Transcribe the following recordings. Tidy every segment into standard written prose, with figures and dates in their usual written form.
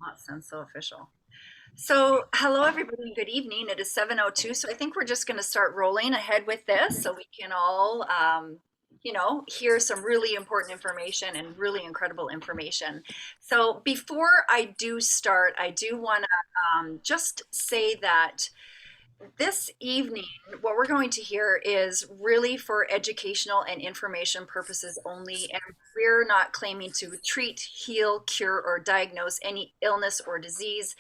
That sounds so official. So, hello everybody, good evening. It is 7:02, so I think we're just going to start rolling ahead with this so we can all hear some really important information and really incredible information. So, before I do start, I do want to just say that this evening, what we're going to hear is really for educational and information purposes only, and we're not claiming to treat, heal, cure, or diagnose any illness or disease.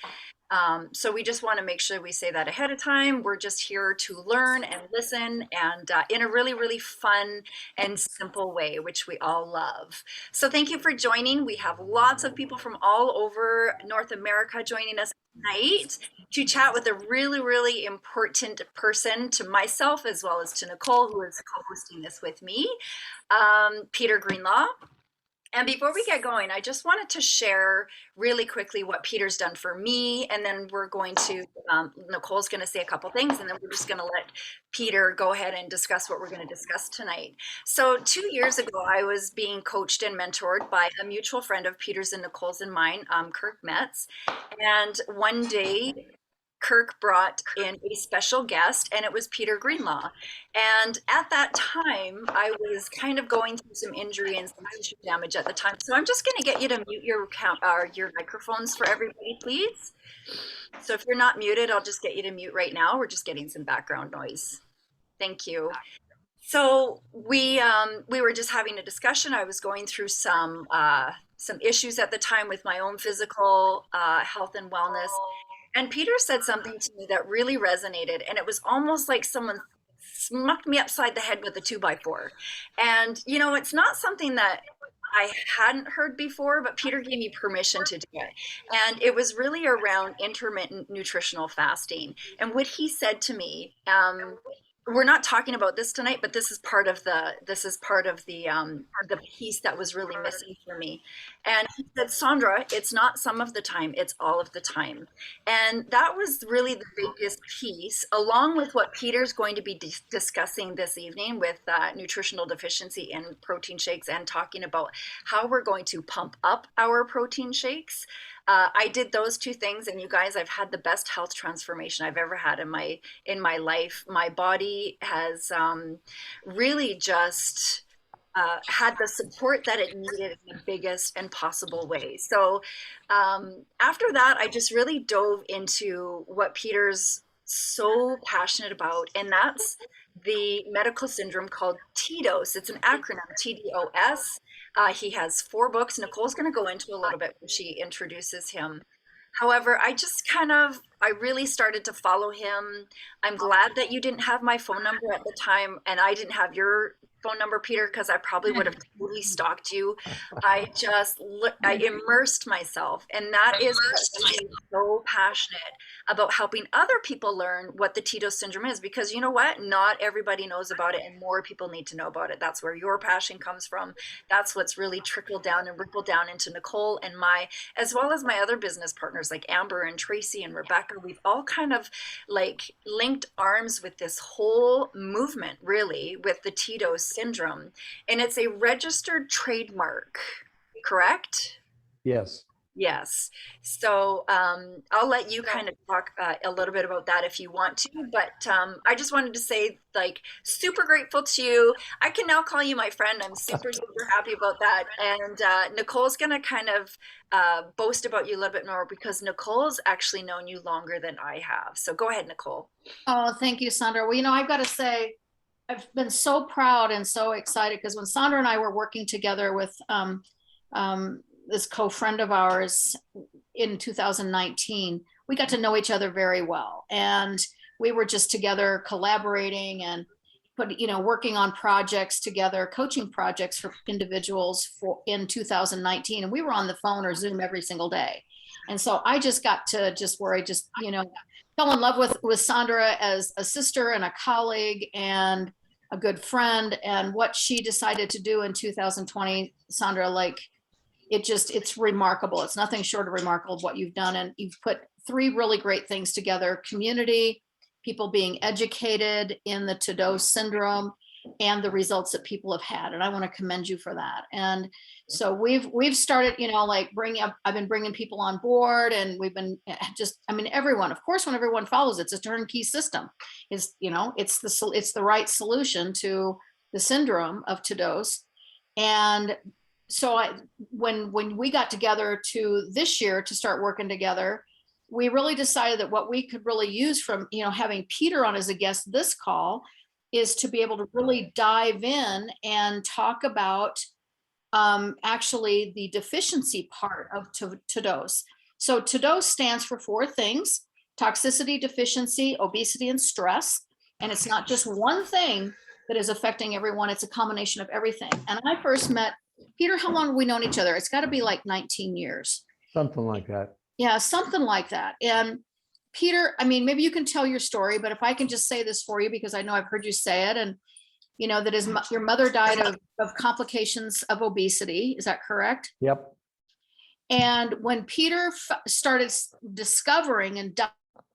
So we just want to make sure we say that ahead of time. We're just here to learn and listen and in a really, really fun and simple way, which we all love. So thank you for joining. We have lots of people from all over North America joining us tonight to chat with a really, really important person to myself as well as to Nicole, who is co-hosting this with me, Peter Greenlaw. And before we get going, I just wanted to share really quickly what Peter's done for me, and then we're going to, Nicole's going to say a couple things, and then we're just going to let Peter go ahead and discuss what we're going to discuss tonight. So 2 years ago, I was being coached and mentored by a mutual friend of Peter's and Nicole's and mine, Kirk Metz. And one day, Kirk brought in a special guest, and it was Peter Greenlaw. And at that time, I was kind of going through some injury and some tissue damage at the time. So I'm just going to get you to mute your microphones for everybody, please. So if you're not muted, I'll just get you to mute right now. We're just getting some background noise. Thank you. So we were just having a discussion. I was going through some issues at the time with my own physical health and wellness. And Peter said something to me that really resonated, and it was almost like someone smucked me upside the head with a 2x4. And, it's not something that I hadn't heard before, but Peter gave me permission to do it. And it was really around intermittent nutritional fasting. And what he said to me, we're not talking about this tonight, but this is part of the piece that was really missing for me. And he said, Sandra, it's not some of the time, it's all of the time. And that was really the biggest piece, along with what Peter's going to be discussing this evening with nutritional deficiency in protein shakes, and talking about how we're going to pump up our protein shakes. I did those two things, and you guys, I've had the best health transformation I've ever had in my life. My body has really just had the support that it needed in the biggest and possible way. So after that, I just really dove into what Peter's so passionate about, and that's the medical syndrome called TDOS. It's an acronym, TDOS. He has 4 books. Nicole's going to go into a little bit when she introduces him. However, I really started to follow him. I'm glad that you didn't have my phone number at the time, and I didn't have your phone number, Peter, because I probably would have totally stalked you. I immersed myself, and that is what made me so passionate about helping other people learn what the TDOS syndrome is, because you know what? Not everybody knows about it, and more people need to know about it. That's where your passion comes from. That's what's really trickled down and rippled down into Nicole and as well as my other business partners like Amber and Tracy and Rebecca. We've all kind of linked arms with this whole movement, really, with the TDOS syndrome. And it's a registered trademark, correct? Yes. Yes. So I'll let you kind of talk a little bit about that if you want to, but I just wanted to say, super grateful to you. I can now call you my friend. I'm super, super happy about that. And Nicole's going to kind of boast about you a little bit more, because Nicole's actually known you longer than I have. So go ahead, Nicole. Oh, thank you, Sandra. Well, I've got to say, I've been so proud and so excited, because when Sandra and I were working together with this co-friend of ours in 2019, we got to know each other very well. And we were just together collaborating and working on projects together, coaching projects for individuals in 2019. And we were on the phone or Zoom every single day. And so I just got to where I just, fell in love with Sandra as a sister and a colleague and a good friend. And what she decided to do in 2020, Sandra, it's remarkable. It's nothing short of remarkable what you've done. And you've put 3 really great things together: community, people being educated in the TDOS syndrome, and the results that people have had. And I want to commend you for that. And so we've started, like I've been bringing people on board, and we've been everyone, of course, when everyone follows, it's a turnkey system. It's the right solution to the syndrome of TDOS. And so when we got together to this year to start working together, we really decided that what we could really use from, having Peter on as a guest this call is to be able to really dive in and talk about actually the deficiency part of TDOS. So TDOS stands for 4 things: toxicity, deficiency, obesity, and stress. And it's not just one thing that is affecting everyone. It's a combination of everything. And I first met Peter, how long have we known each other? It's got to be like 19 years. Something like that. Yeah, something like that. And Peter, maybe you can tell your story, but if I can just say this for you, because I know I've heard you say it, and that your mother died of complications of obesity. Is that correct? Yep. And when Peter started discovering and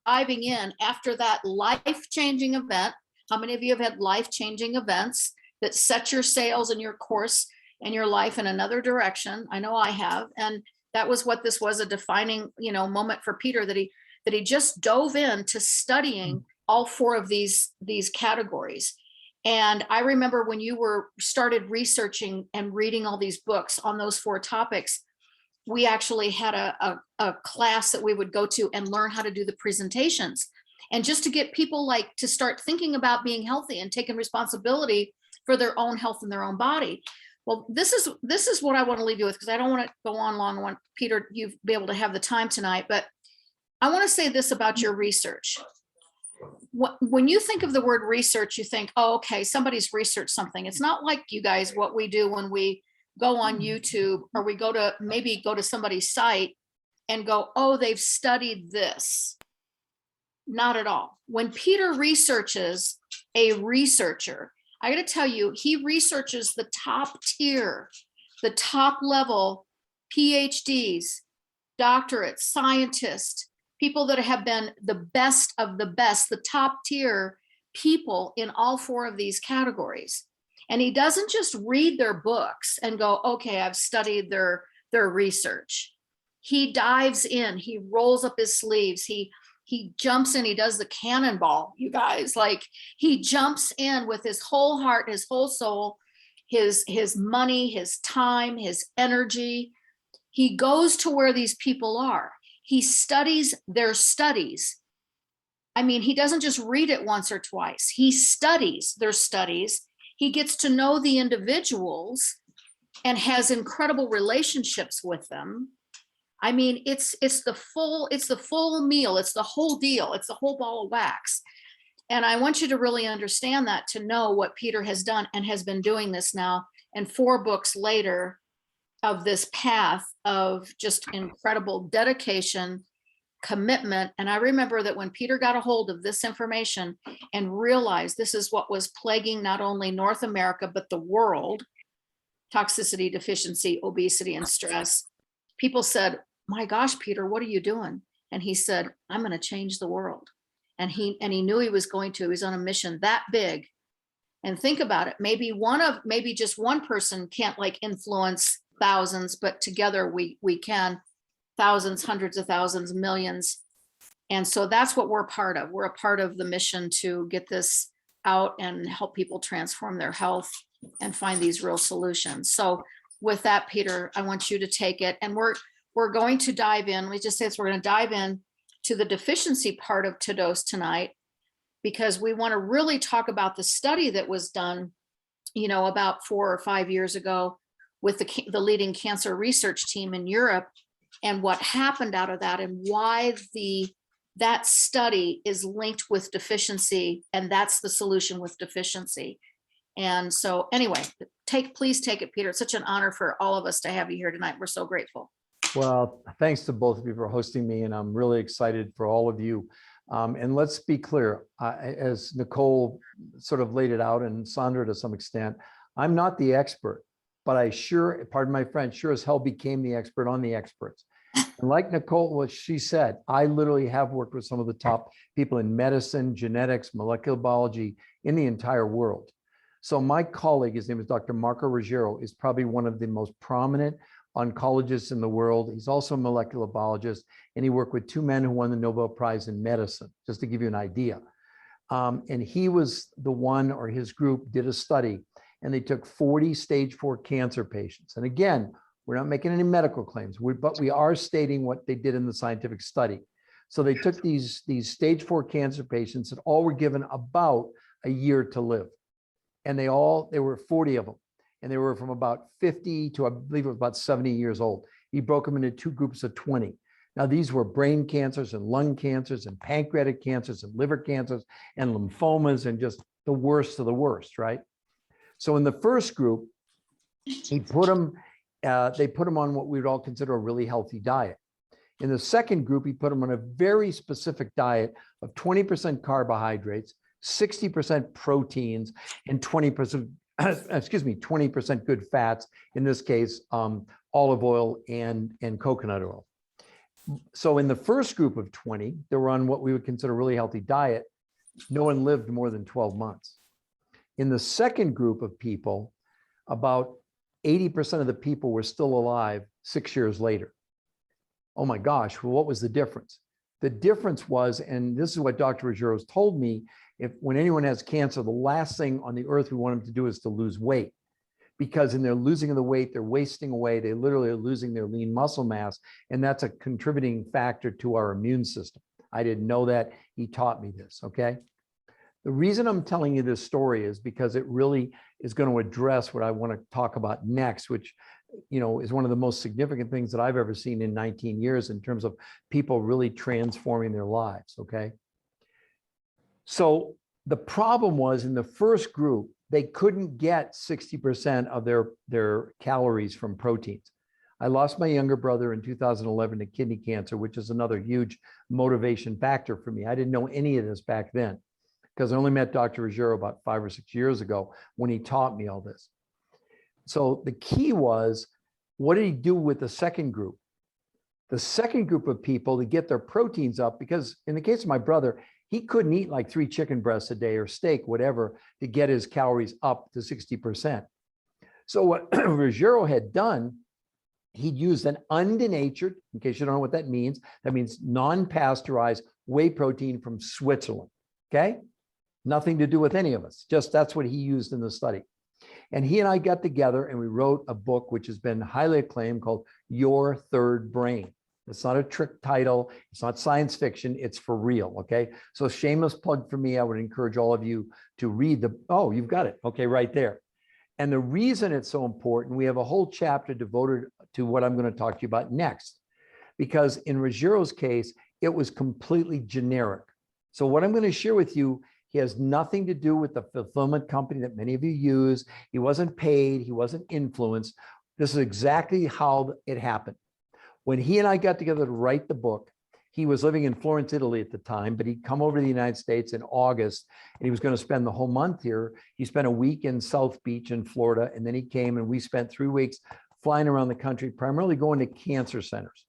diving in after that life-changing event, how many of you have had life-changing events that set your sails and your course and your life in another direction? I know I have. And that was what this was, a defining, moment for Peter, that he just dove into studying all 4 of these categories. And I remember when you started researching and reading all these books on those 4 topics, we actually had a class that we would go to and learn how to do the presentations, and just to get people to start thinking about being healthy and taking responsibility for their own health and their own body. Well, this is what I want to leave you with, because I don't want to go on long. I want Peter, you be able to have the time tonight, but I want to say this about your research. When you think of the word research, you think, oh, okay, somebody's researched something. It's not like you guys, what we do when we go on YouTube, or we go to somebody's site and go, oh, they've studied this. Not at all. When Peter researches a researcher, I got to tell you, he researches the top tier, the top level PhDs, doctorates, scientists, people that have been the best of the best, the top tier people in all 4 of these categories. And he doesn't just read their books and go, okay, I've studied their research. He dives in, he rolls up his sleeves, he jumps in, he does the cannonball, you guys. He jumps in with his whole heart, his whole soul, his money, his time, his energy. He goes to where these people are. He studies their studies. He doesn't just read it once or twice. He studies their studies. He gets to know the individuals and has incredible relationships with them. It's the full meal. It's the whole deal. It's the whole ball of wax. And I want you to really understand that, to know what Peter has done and has been doing this now, and 4 books later, of this path of just incredible dedication, commitment. And I remember that when Peter got a hold of this information and realized this is what was plaguing not only North America, but the world, toxicity, deficiency, obesity, and stress, people said, my gosh, Peter, what are you doing? And he said, I'm going to change the world. And he knew he was going to. He was on a mission that big. And think about it. Maybe just one person can't influence thousands, but together we can, thousands, hundreds of thousands, millions. And so that's what we're part of. We're a part of the mission to get this out and help people transform their health and find these real solutions. So with that, Peter, I want you to take it, and we're going to dive in. We just said we're going to dive in to the deficiency part of TDOS tonight, because we want to really talk about the study that was done, about 4 or 5 years ago with the leading cancer research team in Europe, and what happened out of that, and why that study is linked with deficiency, and that's the solution with deficiency. And so anyway, please take it, Peter. It's such an honor for all of us to have you here tonight. We're so grateful. Well, thanks to both of you for hosting me, and I'm really excited for all of you. And let's be clear, as Nicole sort of laid it out, and Sandra to some extent, I'm not the expert, but I sure, pardon my French, sure as hell became the expert on the experts. And like Nicole, what she said, I literally have worked with some of the top people in medicine, genetics, molecular biology in the entire world. So my colleague, his name is Dr. Marco Ruggiero, is probably one of the most prominent oncologists in the world. He's also a molecular biologist, and he worked with two men who won the Nobel Prize in medicine, just to give you an idea. And he was the one, or his group did a study, and they took 40 stage 4 cancer patients. And again, we're not making any medical claims, but we are stating what they did in the scientific study. So they took these stage 4 cancer patients that all were given about a year to live. And there were 40 of them. And they were from about 50 to, I believe it was about 70 years old. He broke them into two groups of 20. Now, these were brain cancers and lung cancers and pancreatic cancers and liver cancers and lymphomas and just the worst of the worst, right? So in the first group, they put them on what we would all consider a really healthy diet. In the second group, he put them on a very specific diet of 20% carbohydrates, 60% proteins, and 20%, 20% good fats, in this case, olive oil and coconut oil. So in the first group of 20, they were on what we would consider a really healthy diet. No one lived more than 12 months. In the second group of people, about 80% of the people were still alive 6 years later. Oh my gosh, well, what was the difference? The difference was, and this is what Dr. Ruggiero told me, when anyone has cancer, the last thing on the earth we want them to do is to lose weight. Because in their losing of the weight, they're wasting away. They literally are losing their lean muscle mass. And that's a contributing factor to our immune system. I didn't know that. He taught me this, okay? The reason I'm telling you this story is because it really is going to address what I want to talk about next, which, is one of the most significant things that I've ever seen in 19 years in terms of people really transforming their lives, okay? So the problem was in the first group, they couldn't get 60% of their calories from proteins. I lost my younger brother in 2011 to kidney cancer, which is another huge motivation factor for me. I didn't know any of this back then because I only met Dr. Ruggiero about 5 or 6 years ago when he taught me all this. So the key was, what did he do with the second group? The second group of people to get their proteins up, because in the case of my brother, he couldn't eat like 3 chicken breasts a day or steak, whatever, to get his calories up to 60%. So what Ruggiero had done, he'd used an undenatured, in case you don't know what that means non-pasteurized whey protein from Switzerland, okay? Nothing to do with any of us, just that's what he used in the study. And he and I got together and we wrote a book which has been highly acclaimed called Your Third Brain. It's not a trick title. It's not science fiction. It's for real, okay? So shameless plug for me. I would encourage all of you to read oh, you've got it. Okay, right there. And the reason it's so important, we have a whole chapter devoted to what I'm going to talk to you about next. Because in Ruggiero's case, it was completely generic. So what I'm going to share with you, he has nothing to do with the fulfillment company that many of you use. He wasn't paid. He wasn't influenced. This is exactly how it happened. When he and I got together to write the book, he was living in Florence, Italy at the time, but he'd come over to the United States in August and he was going to spend the whole month here. He spent a week in South Beach in Florida, and then he came and we spent 3 weeks flying around the country, primarily going to cancer centers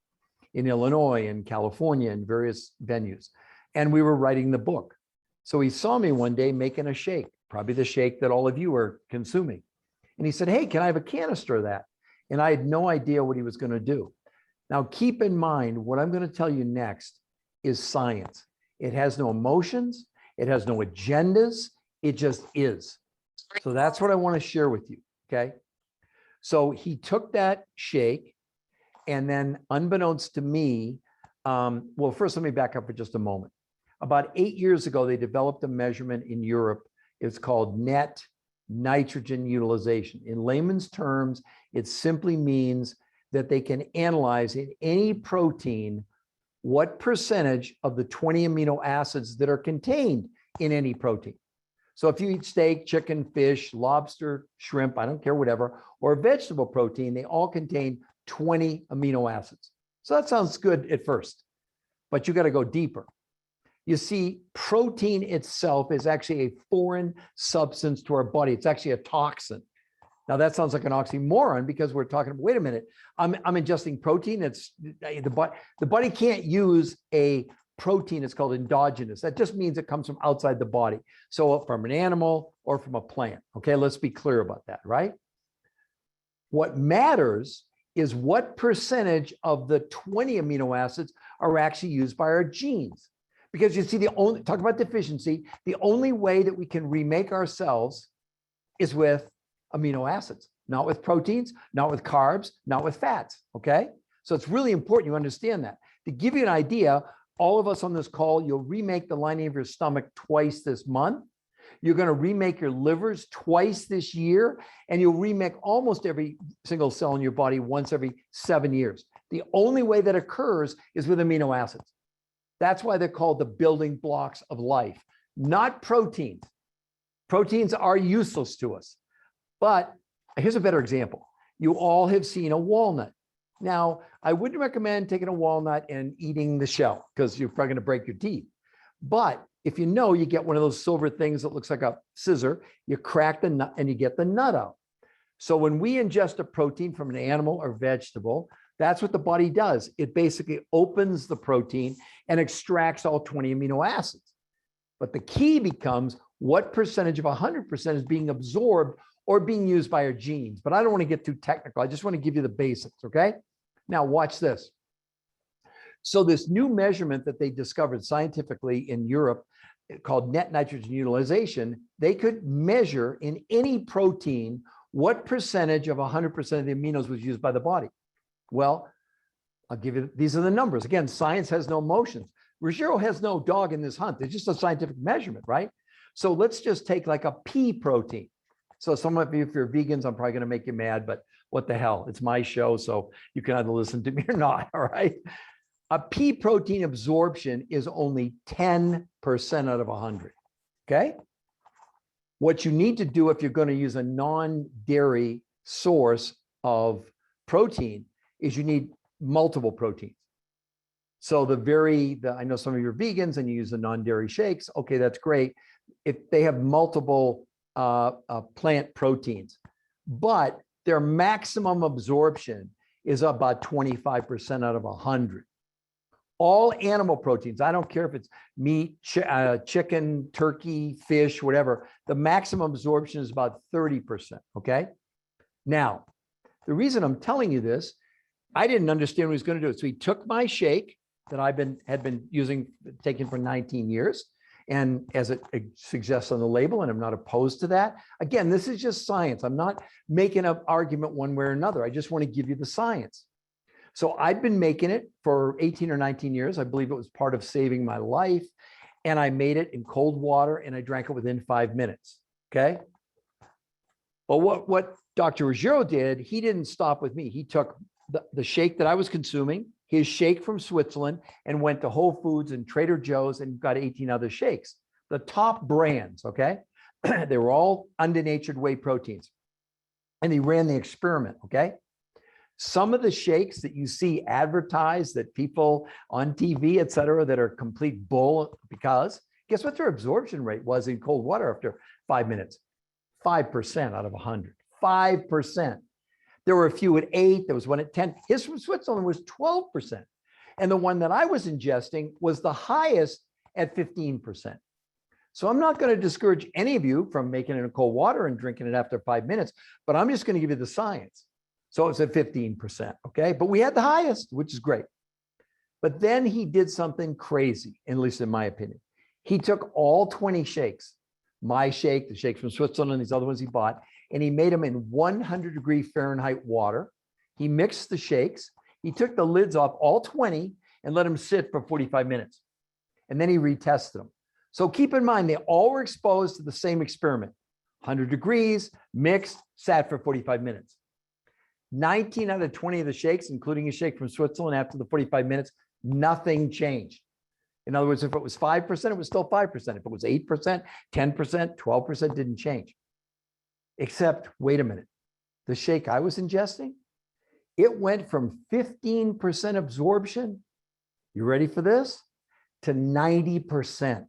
in Illinois and California and various venues. And we were writing the book. So he saw me one day making a shake, probably the shake that all of you are consuming. And he said, "Hey, can I have a canister of that?" And I had no idea what he was going to do. Now, keep in mind, what I'm going to tell you next is science. It has no emotions. It has no agendas. It just is. So that's what I want to share with you, okay? So he took that shake, and then unbeknownst to me, well, first let me back up for just a moment. About 8 years ago, they developed a measurement in Europe. It's called net nitrogen utilization. In layman's terms, it simply means that they can analyze in any protein what percentage of the 20 amino acids that are contained in any protein. So if you eat steak, chicken, fish, lobster, shrimp, I don't care, whatever, or vegetable protein, they all contain 20 amino acids. So that sounds good at first, but you got to go deeper. You see, protein itself is actually a foreign substance to our body. It's actually a toxin. Now that sounds like an oxymoron because we're talking, wait a minute, I'm ingesting protein. The body can't use a protein is called endogenous. That just means it comes from outside the body. So from an animal or from a plant. Okay, let's be clear about that, right? What matters is what percentage of the 20 amino acids are actually used by our genes. Because you see, talk about deficiency, the only way that we can remake ourselves is with amino acids, not with proteins, not with carbs, not with fats, okay? So it's really important you understand that. To give you an idea, all of us on this call, you'll remake the lining of your stomach twice this month. You're going to remake your livers twice this year, and you'll remake almost every single cell in your body once every 7 years. The only way that occurs is with amino acids. That's why they're called the building blocks of life, not proteins. Proteins are useless to us. But here's a better example. You all have seen a walnut. Now, I wouldn't recommend taking a walnut and eating the shell because you're probably going to break your teeth. But if you know, you get one of those silver things that looks like a scissor, you crack the nut and you get the nut out. So when we ingest a protein from an animal or vegetable, that's what the body does. It basically opens the protein and extracts all 20 amino acids. But the key becomes what percentage of 100% is being absorbed or being used by our genes. But I don't want to get too technical. I just want to give you the basics, okay? Now watch this. So this new measurement that they discovered scientifically in Europe called net nitrogen utilization, they could measure in any protein what percentage of 100% of the aminos was used by the body. Well, I'll give you, these are the numbers. Again, science has no emotions. Ruggiero has no dog in this hunt. It's just a scientific measurement, right? So let's just take like a pea protein. So some of you, if you're vegans, I'm probably going to make you mad, but what the hell? It's my show, so you can either listen to me or not, all right? A pea protein absorption is only 10% out of 100, okay? What you need to do if you're going to use a non-dairy source of protein is you need multiple proteins. So I know some of you are vegans and you use the non-dairy shakes. Okay, that's great. If they have multiple plant proteins, but their maximum absorption is about 25% out of 100. All animal proteins, I don't care if it's meat, chicken, turkey, fish, whatever, the maximum absorption is about 30%, okay? Now, the reason I'm telling you this, I didn't understand what he was going to do. So he took my shake that had been taking for 19 years, and as it suggests on the label, and I'm not opposed to that. Again, this is just science. I'm not making an argument one way or another. I just want to give you the science. So I'd been making it for 18 or 19 years. I believe it was part of saving my life. And I made it in cold water and I drank it within 5 minutes. Okay. But what Dr. Ruggiero did, he didn't stop with me. He took the shake that I was consuming, his shake from Switzerland, and went to Whole Foods and Trader Joe's and got 18 other shakes. The top brands, okay? They were all undenatured whey proteins. And he ran the experiment, okay? Some of the shakes that you see advertised that people on TV, et cetera, that are complete bull, because guess what their absorption rate was in cold water after 5 minutes? 5% out of 100, 5%. There were a few at 8, there was one at 10. His from Switzerland was 12%. And the one that I was ingesting was the highest at 15%. So I'm not going to discourage any of you from making it in cold water and drinking it after 5 minutes, but I'm just going to give you the science. So it's at 15%, okay? But we had the highest, which is great. But then he did something crazy, at least in my opinion. He took all 20 shakes, my shake, the shakes from Switzerland, and these other ones he bought, and he made them in 100-degree Fahrenheit water. He mixed the shakes. He took the lids off all 20 and let them sit for 45 minutes. And then he retested them. So keep in mind, they all were exposed to the same experiment. 100 degrees, mixed, sat for 45 minutes. 19 out of 20 of the shakes, including a shake from Switzerland, after the 45 minutes, nothing changed. In other words, if it was 5%, it was still 5%. If it was 8%, 10%, 12% didn't change. Except, wait a minute, the shake I was ingesting, it went from 15% absorption, you ready for this, to 90%,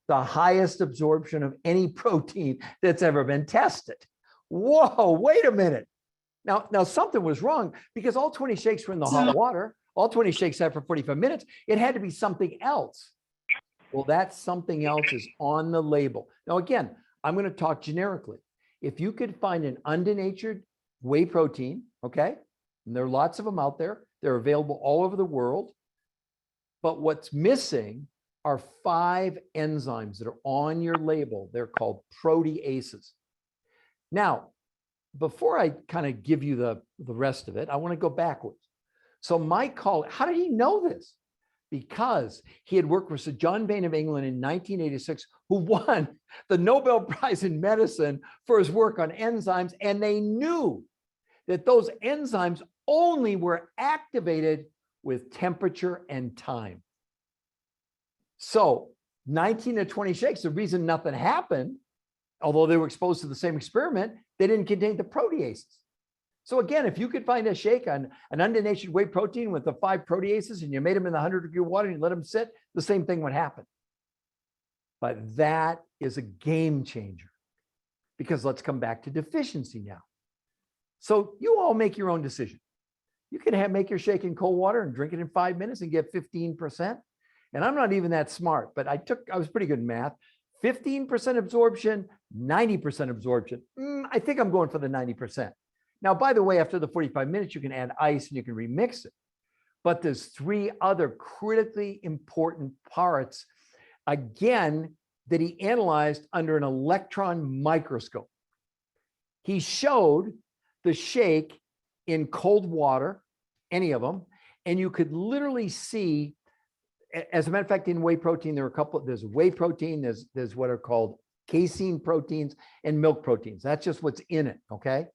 the highest absorption of any protein that's ever been tested. Whoa, wait a minute. Now something was wrong because all 20 shakes were in the hot water. All 20 shakes sat for 45 minutes. It had to be something else. Well, that something else is on the label. Now, again, I'm going to talk generically. If you could find an undenatured whey protein, okay, and there are lots of them out there, they're available all over the world. But what's missing are 5 enzymes that are on your label. They're called proteases. Now, before I kind of give you the rest of it, I want to go backwards. So my colleague, how did he know this? Because he had worked with Sir John Vane of England in 1986, who won the Nobel Prize in Medicine for his work on enzymes. And they knew that those enzymes only were activated with temperature and time. So 19 to 20 shakes, the reason nothing happened, although they were exposed to the same experiment, they didn't contain the proteases. So again, if you could find a shake on an undenatured whey protein with the 5 proteases and you made them in the 100-degree water and you let them sit, the same thing would happen. But that is a game changer, because let's come back to deficiency now. So you all make your own decision. You can make your shake in cold water and drink it in 5 minutes and get 15%. And I'm not even that smart, but I was pretty good in math. 15% absorption, 90% absorption. I think I'm going for the 90%. Now, by the way, after the 45 minutes, you can add ice and you can remix it. But there's 3 other critically important parts, again, that he analyzed under an electron microscope. He showed the shake in cold water, any of them, and you could literally see, as a matter of fact, in whey protein, there are a couple, there's whey protein, there's what are called casein proteins and milk proteins. That's just what's in it, okay?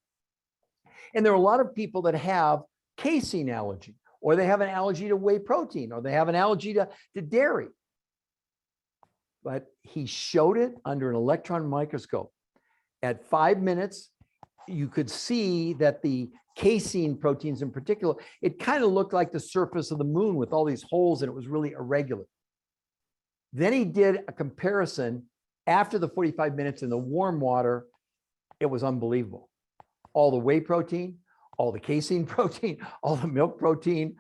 And there are a lot of people that have casein allergy, or they have an allergy to whey protein, or they have an allergy to dairy. But he showed it under an electron microscope. At 5 minutes, you could see that the casein proteins in particular, it kind of looked like the surface of the moon with all these holes, and it was really irregular. Then he did a comparison after the 45 minutes in the warm water. It was unbelievable. All the whey protein, all the casein protein, all the milk protein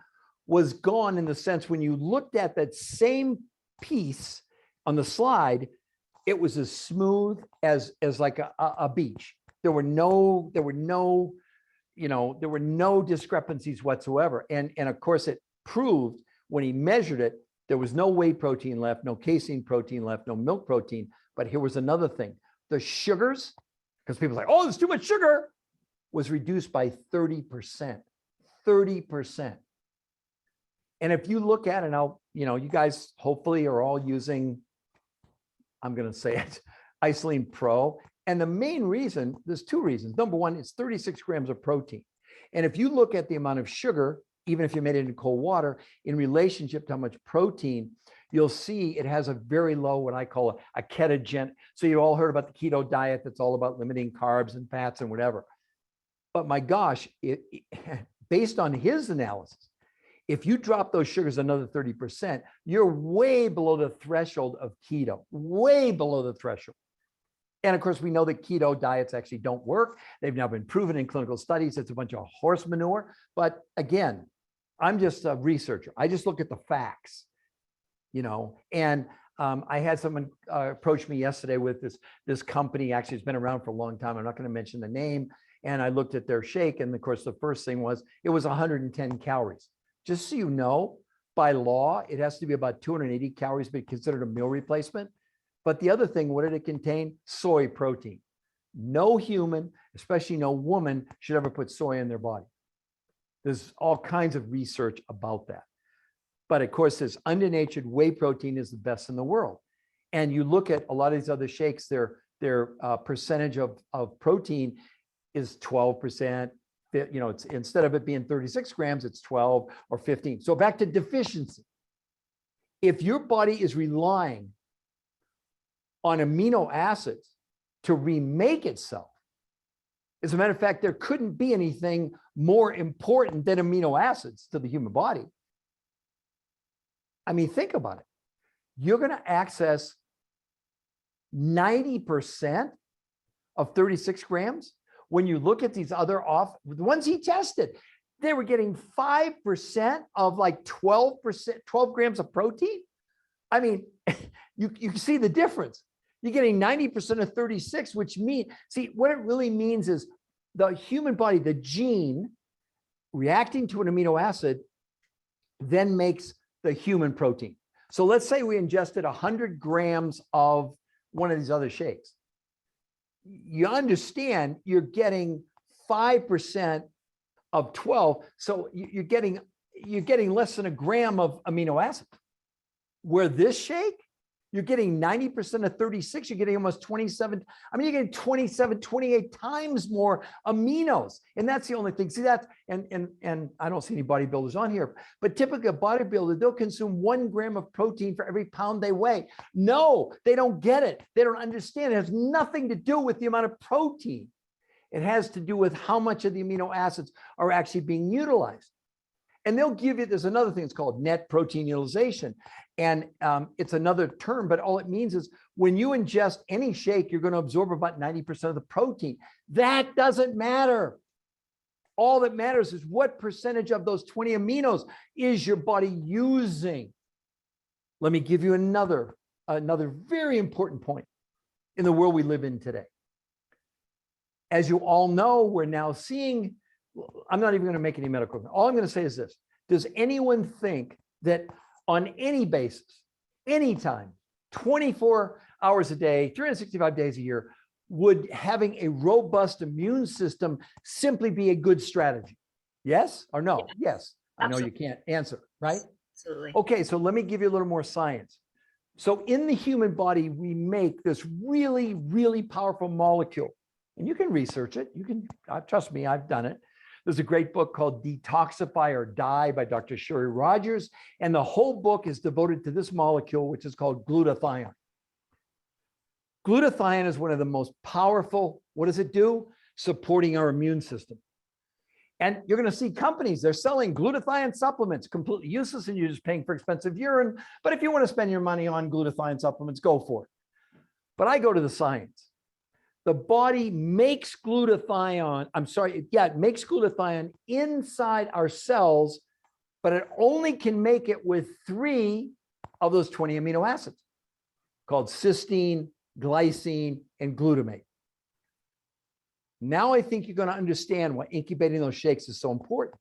was gone, in the sense when you looked at that same piece on the slide, it was as smooth as like a beach. There were no discrepancies whatsoever. And of course, it proved when he measured it, there was no whey protein left, no casein protein left, no milk protein. But here was another thing. The sugars, because people are like, oh, there's too much sugar, was reduced by 30%. 30%. And if you look at it now, you guys hopefully are all using, I'm going to say it, Isolene Pro. And the main reason, there's 2 reasons. Number one, it's 36 grams of protein. And if you look at the amount of sugar, even if you made it in cold water, in relationship to how much protein, you'll see it has a very low, what I call a ketogen. So you all heard about the keto diet that's all about limiting carbs and fats and whatever. But my gosh, based on his analysis, if you drop those sugars another 30%, you're way below the threshold of keto, way below the threshold. And of course, we know that keto diets actually don't work. They've now been proven in clinical studies. It's a bunch of horse manure. But again, I'm just a researcher. I just look at the facts, and I had someone approach me yesterday with this company. Actually, it's been around for a long time. I'm not going to mention the name. And I looked at their shake, and of course, the first thing was it was 110 calories. Just so you know, by law, it has to be about 280 calories to be considered a meal replacement. But the other thing, what did it contain? Soy protein. No human, especially no woman, should ever put soy in their body. There's all kinds of research about that. But of course, this undenatured whey protein is the best in the world. And you look at a lot of these other shakes, their percentage of protein is 12%. It's, instead of it being 36 grams, it's 12 or 15. So back to deficiency. If your body is relying on amino acids to remake itself, as a matter of fact, there couldn't be anything more important than amino acids to the human body. I mean, think about it. You're going to access 90% of 36 grams. When you look at these other the ones he tested, they were getting 5% of like 12 grams of protein. I mean, you see the difference. You're getting 90% of 36, which means, see, what it really means is the human body, the gene reacting to an amino acid then makes the human protein. So let's say we ingested 100 grams of one of these other shakes. You understand you're getting 5% of 12. So you're getting less than a gram of amino acid. Where this shake, you're getting 90% of 36, you're getting almost 27. I mean, you're getting 27, 28 times more aminos. And that's the only thing. See, that's, and I don't see any bodybuilders on here, but typically a bodybuilder, they'll consume 1 gram of protein for every pound they weigh. No, they don't get it. They don't understand. It has nothing to do with the amount of protein. It has to do with how much of the amino acids are actually being utilized. And they'll give you, there's another thing, it's called net protein utilization. And it's another term, but all it means is when you ingest any shake, you're going to absorb about 90% of the protein. That doesn't matter. All that matters is what percentage of those 20 aminos is your body using. Let me give you another very important point in the world we live in today. As you all know, we're now seeing, I'm not even going to make any medical. All I'm going to say is this. Does anyone think that on any basis, anytime, 24 hours a day, 365 days a year, would having a robust immune system simply be a good strategy? Yes or no? Yes. I know you can't answer, right? Absolutely. Okay, so let me give you a little more science. So in the human body, we make this really, really powerful molecule. And you can research it. You can, trust me, I've done it. There's a great book called Detoxify or Die by Dr. Sherry Rogers. And the whole book is devoted to this molecule, which is called glutathione. Glutathione is one of the most powerful, what does it do? Supporting our immune system. And you're going to see companies, they're selling glutathione supplements, completely useless, and you're just paying for expensive urine. But if you want to spend your money on glutathione supplements, go for it. But I go to the science. The body makes glutathione, it makes glutathione inside our cells, but it only can make it with 3 of those 20 amino acids called cysteine, glycine, and glutamate. Now I think you're going to understand why incubating those shakes is so important.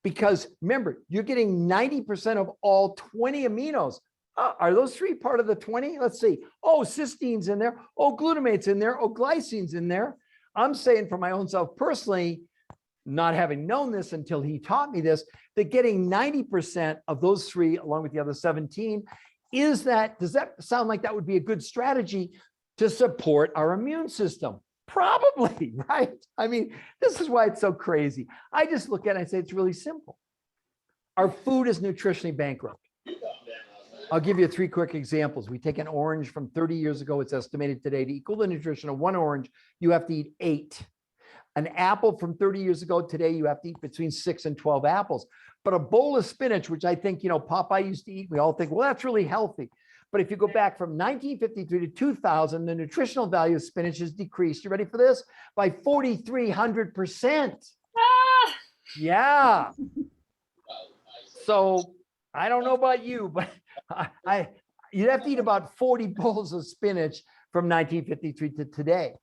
Because remember, you're getting 90% of all 20 aminos. Are those 3 part of the 20? Let's see. Oh, cysteine's in there. Oh, glutamate's in there. Oh, glycine's in there. I'm saying for my own self personally, not having known this until he taught me this, that getting 90% of those 3 along with the other 17, does that sound like that would be a good strategy to support our immune system? Probably, right? I mean, this is why it's so crazy. I just look at it and I say it's really simple. Our food is nutritionally bankrupt. I'll give you 3 quick examples. We take an orange from 30 years ago. It's estimated today to equal the nutrition of 1 orange. You have to eat 8. An apple from 30 years ago, today you have to eat between 6 and 12 apples. But a bowl of spinach, which I think, Popeye used to eat, we all think, well, that's really healthy. But if you go back from 1953 to 2000, the nutritional value of spinach has decreased. You ready for this? By 4,300%. Ah! Yeah. So I don't know about you, but you'd have to eat about 40 bowls of spinach from 1953 to today.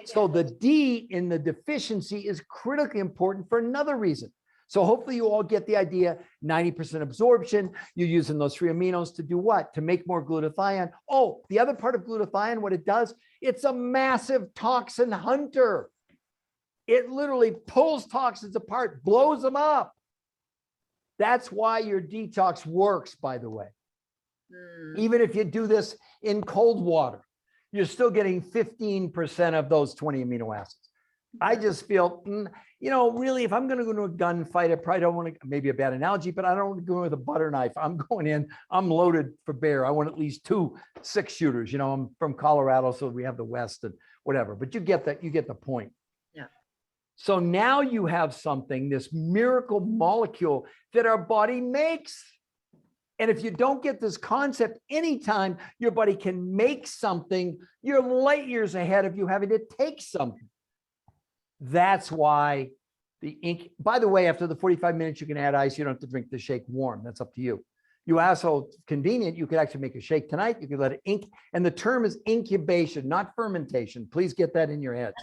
So the D in the deficiency is critically important for another reason. So hopefully you all get the idea, 90% absorption, you're using those 3 aminos to do what? To make more glutathione. Oh, the other part of glutathione, what it does, it's a massive toxin hunter. It literally pulls toxins apart, blows them up. That's why your detox works, by the way. Even if you do this in cold water, you're still getting 15% of those 20 amino acids. I just feel, really, if I'm going to go to a gunfight, I probably don't want to, maybe a bad analogy, but I don't want to go in with a butter knife. I'm going in, I'm loaded for bear. I want at least 2 6-shooters. I'm from Colorado, so we have the West and whatever, but you get that, you get the point. Yeah. So now you have something, this miracle molecule that our body makes. And if you don't get this concept, anytime your body can make something, you're light years ahead of you having to take something. That's why the ink, by the way, after the 45 minutes, you can add ice. You don't have to drink the shake warm. That's up to you. You ask how convenient, you could actually make a shake tonight. You could let it ink. And the term is incubation, not fermentation. Please get that in your head.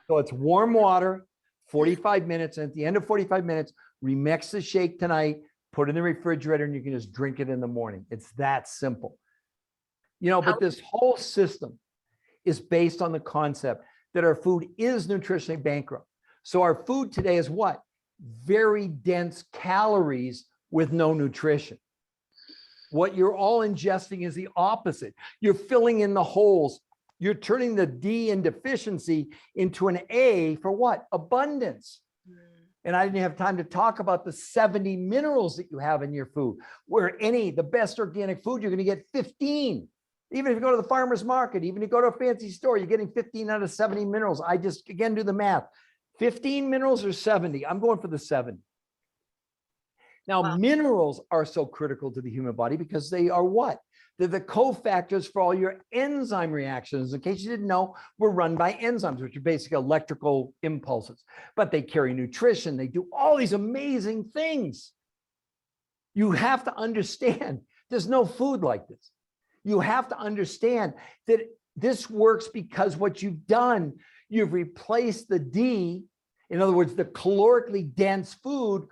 So it's warm water, 45 minutes. And at the end of 45 minutes, remix the shake tonight, put it in the refrigerator, and you can just drink it in the morning. It's that simple. You know, but this whole system is based on the concept that our food is nutritionally bankrupt. So our food today is what? Very dense calories with no nutrition. What you're all ingesting is the opposite. You're filling in the holes. You're turning the D in deficiency into an A for what? Abundance. And I didn't have time to talk about the 70 minerals that you have in your food, where the best organic food, you're going to get 15. Even if you go to the farmer's market, even if you go to a fancy store, you're getting 15 out of 70 minerals. I just, again, do the math. 15 minerals or 70? I'm going for the 70. Now, Wow. minerals are so critical to the human body because they are what? They're the cofactors for all your enzyme reactions. In case you didn't know, we're run by enzymes, which are basically electrical impulses, but they carry nutrition. They do all these amazing things. You have to understand there's no food like this. You have to understand that this works because what you've done, you've replaced the D, in other words, the calorically dense food,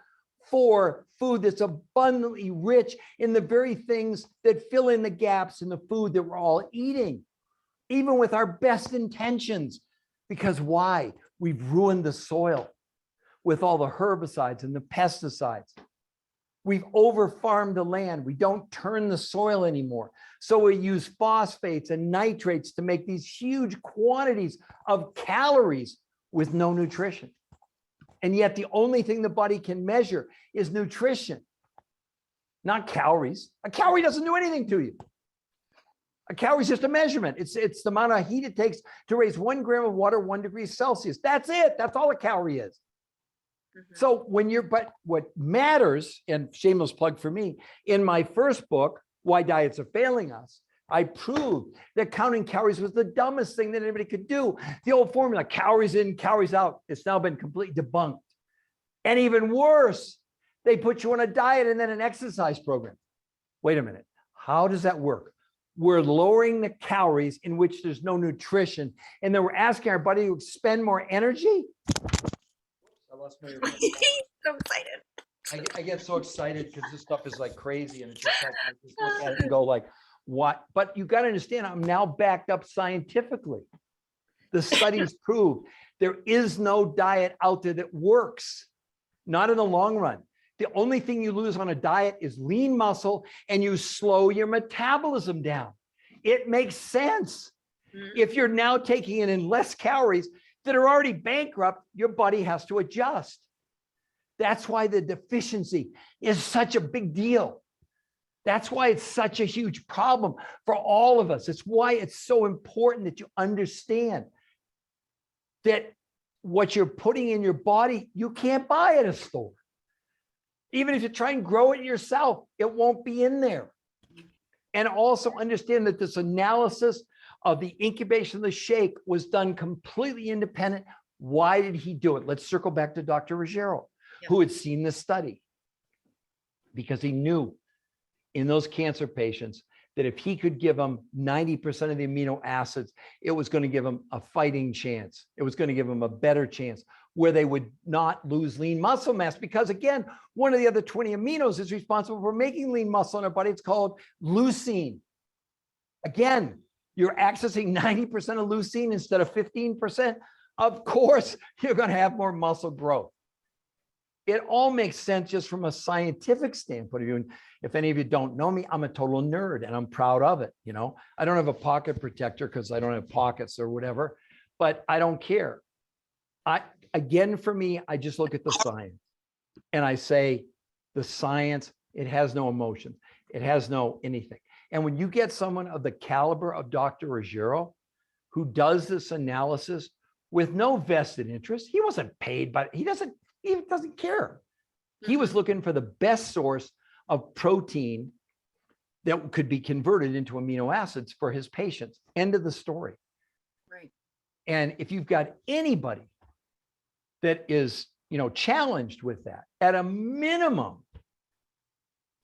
for food that's abundantly rich in the very things that fill in the gaps in the food that we're all eating, even with our best intentions. Because why? We've ruined the soil with all the herbicides and the pesticides. We've over-farmed the land. We don't turn the soil anymore. So we use phosphates and nitrates to make these huge quantities of calories with no nutrition. And yet the only thing the body can measure is nutrition, not calories. A calorie doesn't do anything to you. A calorie is just a measurement. It's the amount of heat it takes to raise 1 gram of water 1 degree Celsius. That's it. That's all a calorie is. So but what matters, and shameless plug for me, in my first book, Why Diets Are Failing Us, I proved that counting calories was the dumbest thing that anybody could do. The old formula, calories in, calories out, it's now been completely debunked. And even worse, they put you on a diet and then an exercise program. Wait a minute. How does that work? We're lowering the calories in which there's no nutrition, and then we're asking our body to expend more energy? I lost my So excited. I get so excited because this stuff is like crazy, and it's just like I just look at it and go like, what? But you got to understand, I'm now backed up scientifically. The studies prove there is no diet out there that works, not in the long run. The only thing you lose on a diet is lean muscle, and you slow your metabolism down. It makes sense. If you're now taking in less calories that are already bankrupt, your body has to adjust. That's why the deficiency is such a big deal. That's why it's such a huge problem for all of us. It's why it's so important that you understand that what you're putting in your body, you can't buy at a store. Even if you try and grow it yourself, it won't be in there. And also understand that this analysis of the incubation of the shake was done completely independent. Why did he do it? Let's circle back to Dr. Ruggiero, who had seen this study, because he knew in those cancer patients that if he could give them 90% of the amino acids, it was going to give them a fighting chance. It was going to give them a better chance where they would not lose lean muscle mass. Because again, one of the other 20 aminos is responsible for making lean muscle in our body. It's called leucine. Again, you're accessing 90% of leucine instead of 15%. Of course, you're going to have more muscle growth. It all makes sense just from a scientific standpoint of view. And if any of you don't know me, I'm a total nerd and I'm proud of it. You know, I don't have a pocket protector because I don't have pockets or whatever, but I don't care. Again, for me, I just look at the science and I say the science, it has no emotion. It has no anything. And when you get someone of the caliber of Dr. Ruggiero, who does this analysis with no vested interest, he wasn't paid, but he doesn't care. He was looking for the best source of protein that could be converted into amino acids for his patients. End of the story. Right. And if you've got anybody that is, challenged with that, at a minimum,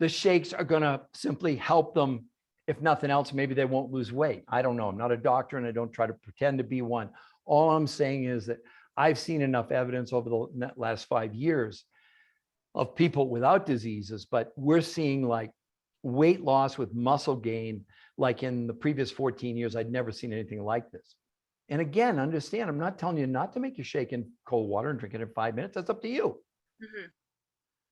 the shakes are going to simply help them. If nothing else, maybe they won't lose weight. I don't know. I'm not a doctor and I don't try to pretend to be one. All I'm saying is that I've seen enough evidence over the last 5 years of people without diseases, but we're seeing like weight loss with muscle gain. Like in the previous 14 years, I'd never seen anything like this. And again, understand, I'm not telling you not to make your shake in cold water and drink it in 5 minutes. That's up to you. Mhm.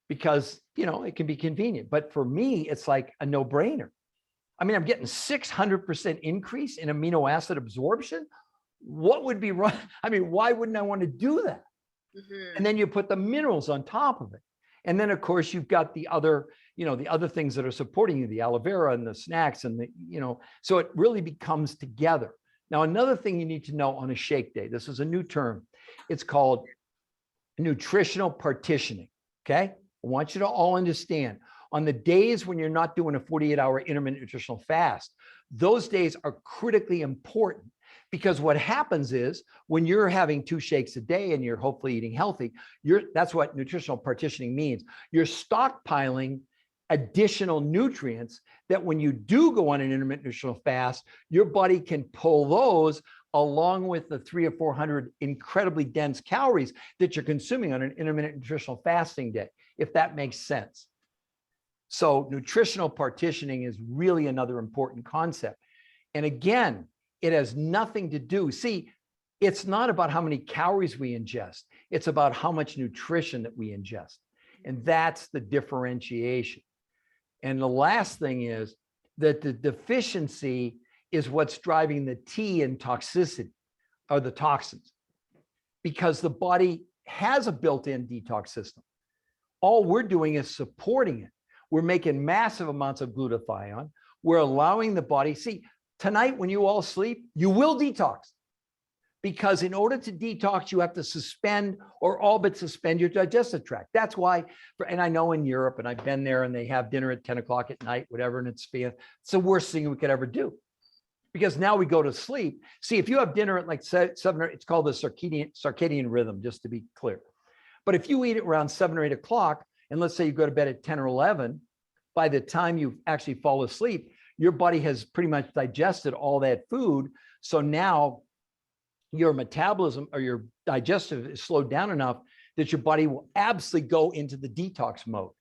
Because, you know, it can be convenient. But for me, it's like a no-brainer. I mean, I'm getting 600% increase in amino acid absorption. What would be wrong? I mean, why wouldn't I want to do that? Mhm. And then you put the minerals on top of it. And then, of course, you've got the other, you know, the other things that are supporting you, the aloe vera and the snacks and the, you know, so it really becomes together. Now, another thing you need to know on a shake day, this is a new term. It's called nutritional partitioning. Okay. I want you to all understand on the days when you're not doing a 48-hour intermittent nutritional fast, those days are critically important because what happens is when you're having 2 shakes a day and you're hopefully eating healthy, that's what nutritional partitioning means. You're stockpiling additional nutrients that when you do go on an intermittent nutritional fast, your body can pull those along with the 300 or 400 incredibly dense calories that you're consuming on an intermittent nutritional fasting day, if that makes sense. So nutritional partitioning is really another important concept. And again, it has nothing to do. See, it's not about how many calories we ingest. It's about how much nutrition that we ingest. And that's the differentiation. And the last thing is that the deficiency is what's driving the T in toxicity or the toxins, because the body has a built-in detox system. All we're doing is supporting it. We're making massive amounts of glutathione. We're allowing the body, see, tonight when you all sleep, you will detox. Because in order to detox, you have to suspend or all but suspend your digestive tract. That's why, and I know in Europe, and I've been there, and they have dinner at 10 o'clock at night, whatever, and it's the worst thing we could ever do. Because now we go to sleep. See, if you have dinner at like 7 or, it's called the circadian rhythm, just to be clear. But if you eat it around 7 or 8 o'clock, and let's say you go to bed at 10 or 11, by the time you actually fall asleep, your body has pretty much digested all that food. So now your metabolism or your digestive is slowed down enough that your body will absolutely go into the detox mode.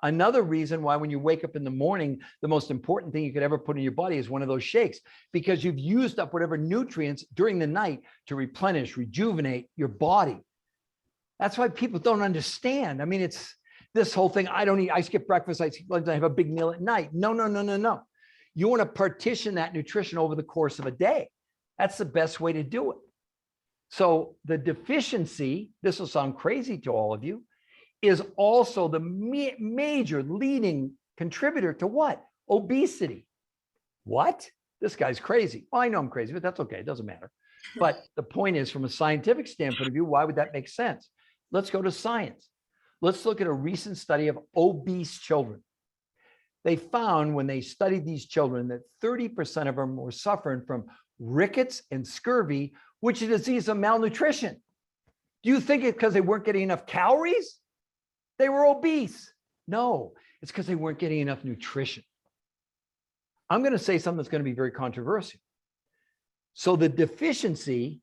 Another reason why when you wake up in the morning, the most important thing you could ever put in your body is one of those shakes, because you've used up whatever nutrients during the night to replenish, rejuvenate your body. That's why people don't understand. I mean, it's this whole thing. I don't eat, I skip breakfast, I have a big meal at night. No. You want to partition that nutrition over the course of a day. That's the best way to do it. So the deficiency, this will sound crazy to all of you, is also the major leading contributor to what? Obesity. What? This guy's crazy. Well, I know I'm crazy, but that's okay. It doesn't matter. But the point is, from a scientific standpoint of view, why would that make sense? Let's go to science. Let's look at a recent study of obese children. They found when they studied these children that 30% of them were suffering from rickets and scurvy, which is a disease of malnutrition. Do you think it's because they weren't getting enough calories? They were obese. No, it's because they weren't getting enough nutrition. I'm going to say something that's going to be very controversial. So the deficiency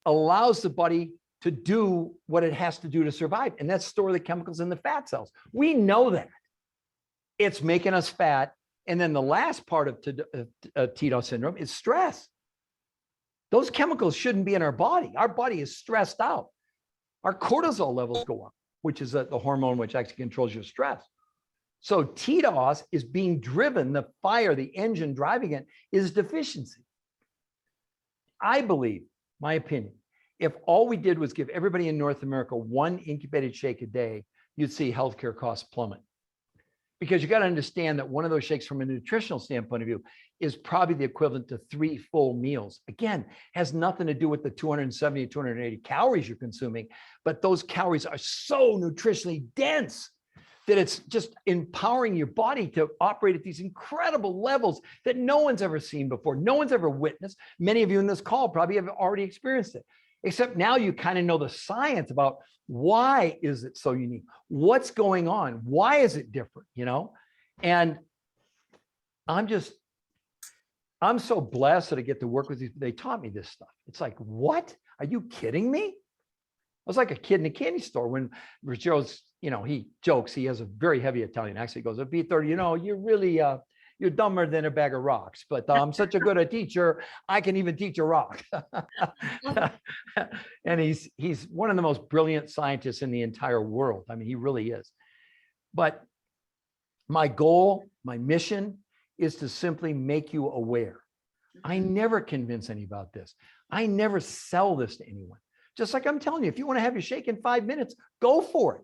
allows the body to do what it has to do to survive, and that's store the chemicals in the fat cells. We know that. It's making us fat. And then the last part of TDOS syndrome is stress. Those chemicals shouldn't be in our body. Our body is stressed out. Our cortisol levels go up, which is the hormone which actually controls your stress. So TDOS is being driven, the fire, the engine driving it is deficiency. I believe, my opinion, if all we did was give everybody in North America 1 incubated shake a day, you'd see healthcare costs plummet. Because you got to understand that one of those shakes from a nutritional standpoint of view is probably the equivalent to 3 full meals. Again, has nothing to do with the 270 or 280 calories you're consuming, but those calories are so nutritionally dense that it's just empowering your body to operate at these incredible levels that no one's ever seen before. No one's ever witnessed. Many of you in this call probably have already experienced it, except now you kind of know the science about why is it so unique? What's going on? Why is it different? You know? And I'm so blessed that I get to work with these. They taught me this stuff. It's like, what? Are you kidding me? I was like a kid in a candy store when Ruggiero's, he jokes, he has a very heavy Italian accent. He goes, B30, you're really, you're dumber than a bag of rocks, but I'm such a good teacher. I can even teach a rock. And he's one of the most brilliant scientists in the entire world. I mean, he really is. But my goal, my mission is to simply make you aware. I never convince any about this. I never sell this to anyone. Just like I'm telling you, if you want to have your shake in 5 minutes, go for it.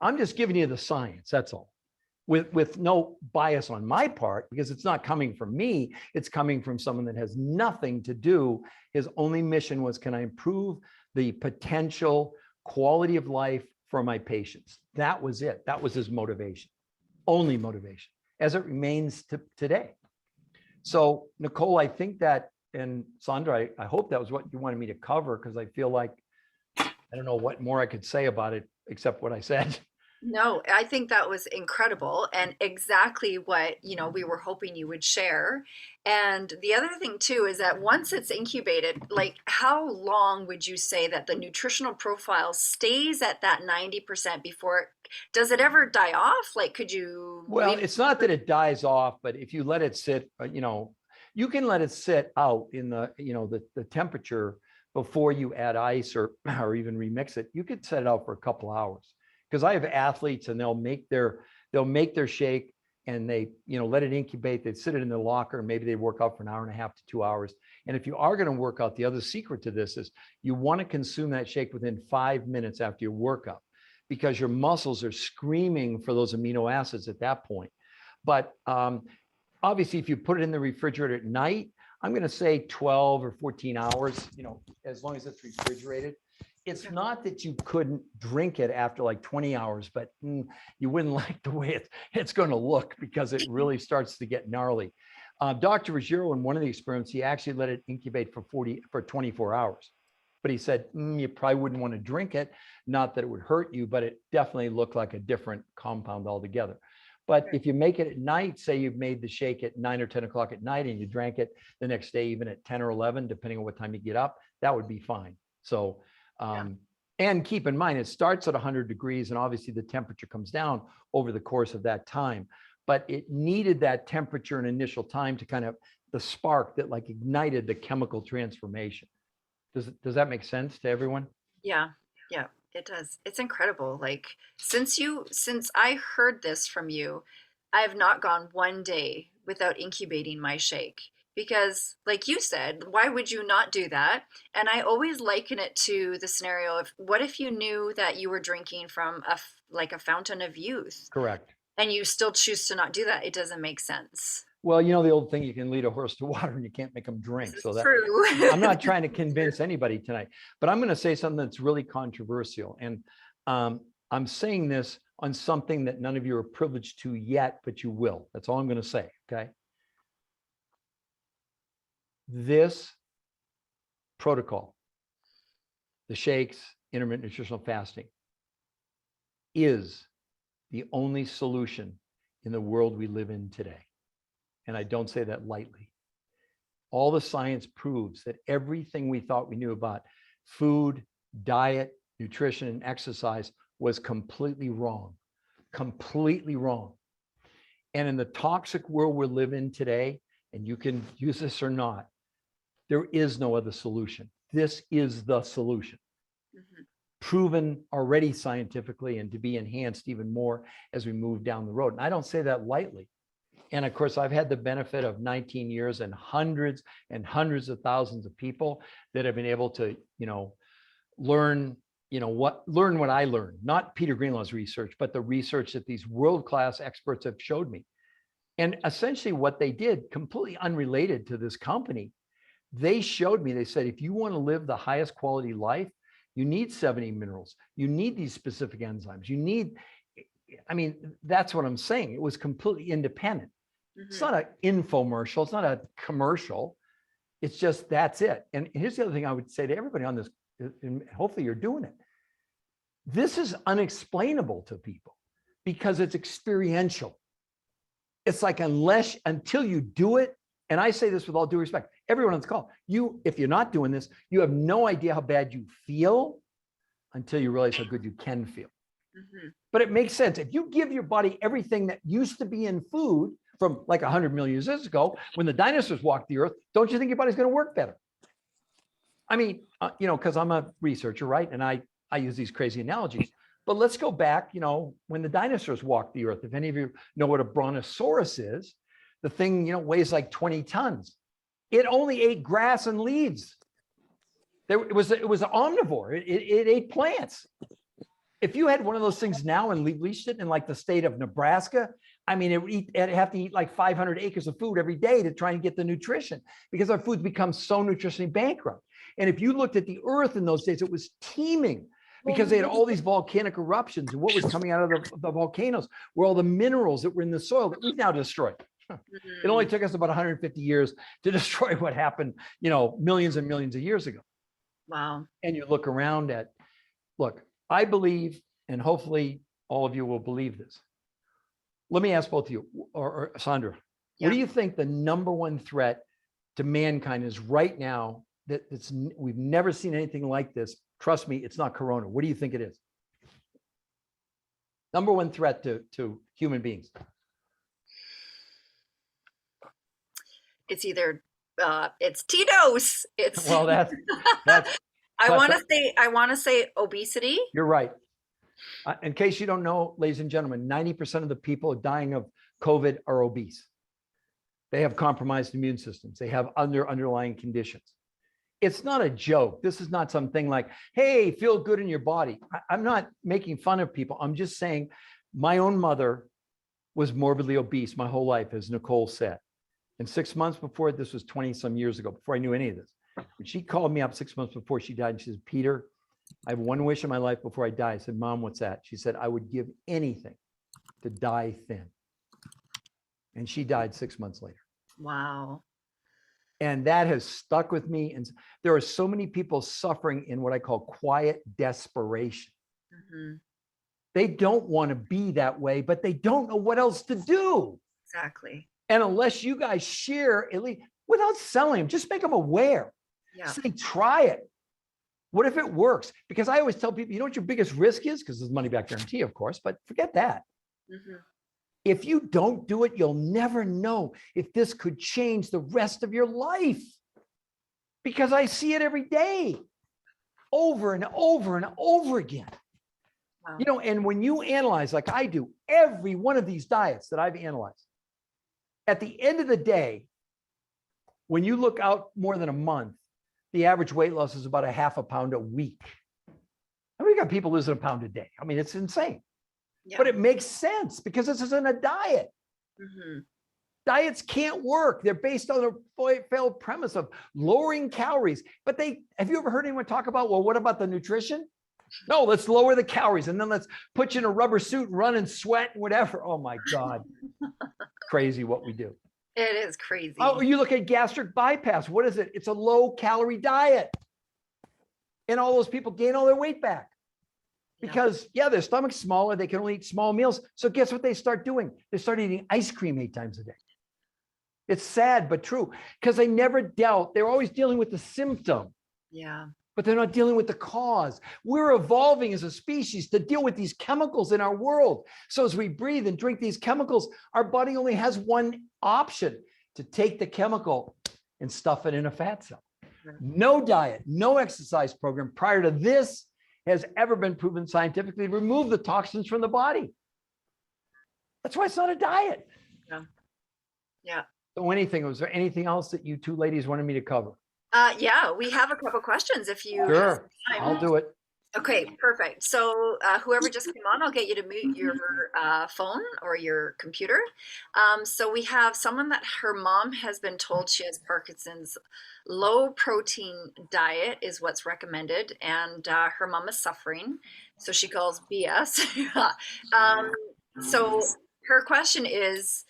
I'm just giving you the science, that's all. With no bias on my part, because it's not coming from me, it's coming from someone that has nothing to do. His only mission was, can I improve the potential quality of life for my patients? That was it. That was his motivation, only motivation, as it remains today. So Nicole, I think that, and Sandra, I hope that was what you wanted me to cover, because I feel like, I don't know what more I could say about it, except what I said. No, I think that was incredible and exactly what, we were hoping you would share. And the other thing too is that once it's incubated, like how long would you say that the nutritional profile stays at that 90% before does it ever die off? Like, could you? Well, it's not that it dies off, but if you let it sit, you can let it sit out in the temperature before you add ice or even remix it. You could set it out for a couple hours. Because I have athletes and they'll make their shake and they let it incubate. They sit it in their locker and maybe they work out for an hour and a half to 2 hours. And if you are going to work out, the other secret to this is you want to consume that shake within 5 minutes after your workout, because your muscles are screaming for those amino acids at that point. But obviously, if you put it in the refrigerator at night, I'm going to say 12 or 14 hours, as long as it's refrigerated. It's not that you couldn't drink it after like 20 hours, but you wouldn't like the way it's going to look, because it really starts to get gnarly. Dr. Ruggiero, in one of the experiments, he actually let it incubate for 24 hours. But he said, you probably wouldn't want to drink it. Not that it would hurt you, but it definitely looked like a different compound altogether. But if you make it at night, say you've made the shake at 9 or 10 o'clock at night and you drank it the next day, even at 10 or 11, depending on what time you get up, that would be fine. So, and keep in mind, it starts at 100 degrees and obviously the temperature comes down over the course of that time, but it needed that temperature and initial time to kind of the spark that like ignited the chemical transformation. Does that make sense to everyone? Yeah, it does. It's incredible. Like since I heard this from you, I have not gone one day without incubating my shake. Because, like you said, why would you not do that? And I always liken it to the scenario of what if you knew that you were drinking from a fountain of youth, Correct. and you still choose to not do that? It doesn't make sense. Well, the old thing, you can lead a horse to water and you can't make them drink. So True. I'm not trying to convince anybody tonight, but I'm going to say something that's really controversial. And I'm saying this on something that none of you are privileged to yet, but you will. That's all I'm going to say. Okay. This protocol, the shakes, intermittent nutritional fasting, is the only solution in the world we live in today. And I don't say that lightly. All the science proves that everything we thought we knew about food, diet, nutrition, and exercise was completely wrong. Completely wrong. And in the toxic world we live in today, and you can use this or not, there is no other solution. This is the solution. Mm-hmm. Proven already scientifically and to be enhanced even more as we move down the road. And I don't say that lightly. And of course, I've had the benefit of 19 years and hundreds of thousands of people that have been able to, learn what I learned, not Peter Greenlaw's research, but the research that these world-class experts have showed me. And essentially what they did, completely unrelated to this company, they showed me, they said, if you want to live the highest quality life, you need 70 minerals. You need these specific enzymes. You need, that's what I'm saying. It was completely independent. Mm-hmm. It's not an infomercial. It's not a commercial. It's just, that's it. And here's the other thing I would say to everybody on this, and hopefully you're doing it. This is unexplainable to people because it's experiential. It's like until you do it, and I say this with all due respect, everyone on this call, if you're not doing this, you have no idea how bad you feel until you realize how good you can feel. Mhm. But it makes sense. If you give your body everything that used to be in food from like 100 million years ago, when the dinosaurs walked the earth, don't you think your body's going to work better? I mean, because I'm a researcher, right? And I use these crazy analogies. But let's go back, when the dinosaurs walked the earth. If any of you know what a brontosaurus is, the thing, weighs like 20 tons. It only ate grass and leaves. It was an omnivore. It ate plants. If you had one of those things now and leashed it in like the state of Nebraska, I mean, it'd have to eat like 500 acres of food every day to try and get the nutrition, because our food's become so nutritionally bankrupt. And if you looked at the earth in those days, it was teeming, because they had all these volcanic eruptions, and what was coming out of the volcanoes were all the minerals that were in the soil that we've now destroyed. It only took us about 150 years to destroy what happened, millions and millions of years ago. Wow. And you look around look, I believe, and hopefully all of you will believe this. Let me ask both of you, or Sandra, Yeah. what do you think the number one threat to mankind is right now? We've never seen anything like this. Trust me, it's not Corona. What do you think it is? Number one threat to human beings. It's either it's Tito's. It's Well, that's I want to say obesity. You're right. In case you don't know, ladies and gentlemen, 90% of the people dying of COVID are obese. They have compromised immune systems. They have underlying conditions. It's not a joke. This is not something like, hey, feel good in your body. I'm not making fun of people. I'm just saying my own mother was morbidly obese my whole life, as Nicole said. And 6 months before, this was 20 some years ago, before I knew any of this. When she called me up 6 months before she died, and she said, Peter, I have one wish in my life before I die. I said, Mom, what's that? She said, I would give anything to die thin. And she died 6 months later. Wow. And that has stuck with me. And there are so many people suffering in what I call quiet desperation. Mhm. They don't want to be that way, but they don't know what else to do. Exactly. And unless you guys share, at least without selling them, just make them aware. Yeah. Say, try it. What if it works? Because I always tell people, you know what your biggest risk is? Because there's money back guarantee, of course, but forget that. Mhm. If you don't do it, you'll never know if this could change the rest of your life. Because I see it every day, over and over and over again. Wow. And when you analyze, like I do, every one of these diets that I've analyzed, at the end of the day, when you look out more than a month, the average weight loss is about a half a pound a week. And we got people losing a pound a day. I mean, it's insane. Yeah. But it makes sense because this isn't a diet. Mhm. Diets can't work. They're based on a failed premise of lowering calories. But have you ever heard anyone talk about, well, what about the nutrition? No, let's lower the calories and then let's put you in a rubber suit and run and sweat and whatever. Oh my God. Crazy what we do. It is crazy. Oh, you look at gastric bypass. What is it? It's a low calorie diet. And all those people gain all their weight back. Because, their stomach's smaller. They can only eat small meals. So guess what they start doing? They start eating ice cream 8 times a day. It's sad, but true. Because they never dealt. They're always dealing with the symptom. Yeah. But they're not dealing with the cause. We're evolving as a species to deal with these chemicals in our world. So as we breathe and drink these chemicals, our body only has one option: to take the chemical and stuff it in a fat cell. Right. No diet, no exercise program prior to this has ever been proven scientifically to remove the toxins from the body. That's why it's not a diet. Yeah. Yeah. So was there anything else that you two ladies wanted me to cover? Yeah, we have a couple questions if you have Sure, time. I'll do it. Okay, perfect. So whoever just came on, I'll get you to mute your phone or your computer. So we have someone that her mom has been told she has Parkinson's. Low protein diet is what's recommended, and her mom is suffering. So she calls BS. So her question is,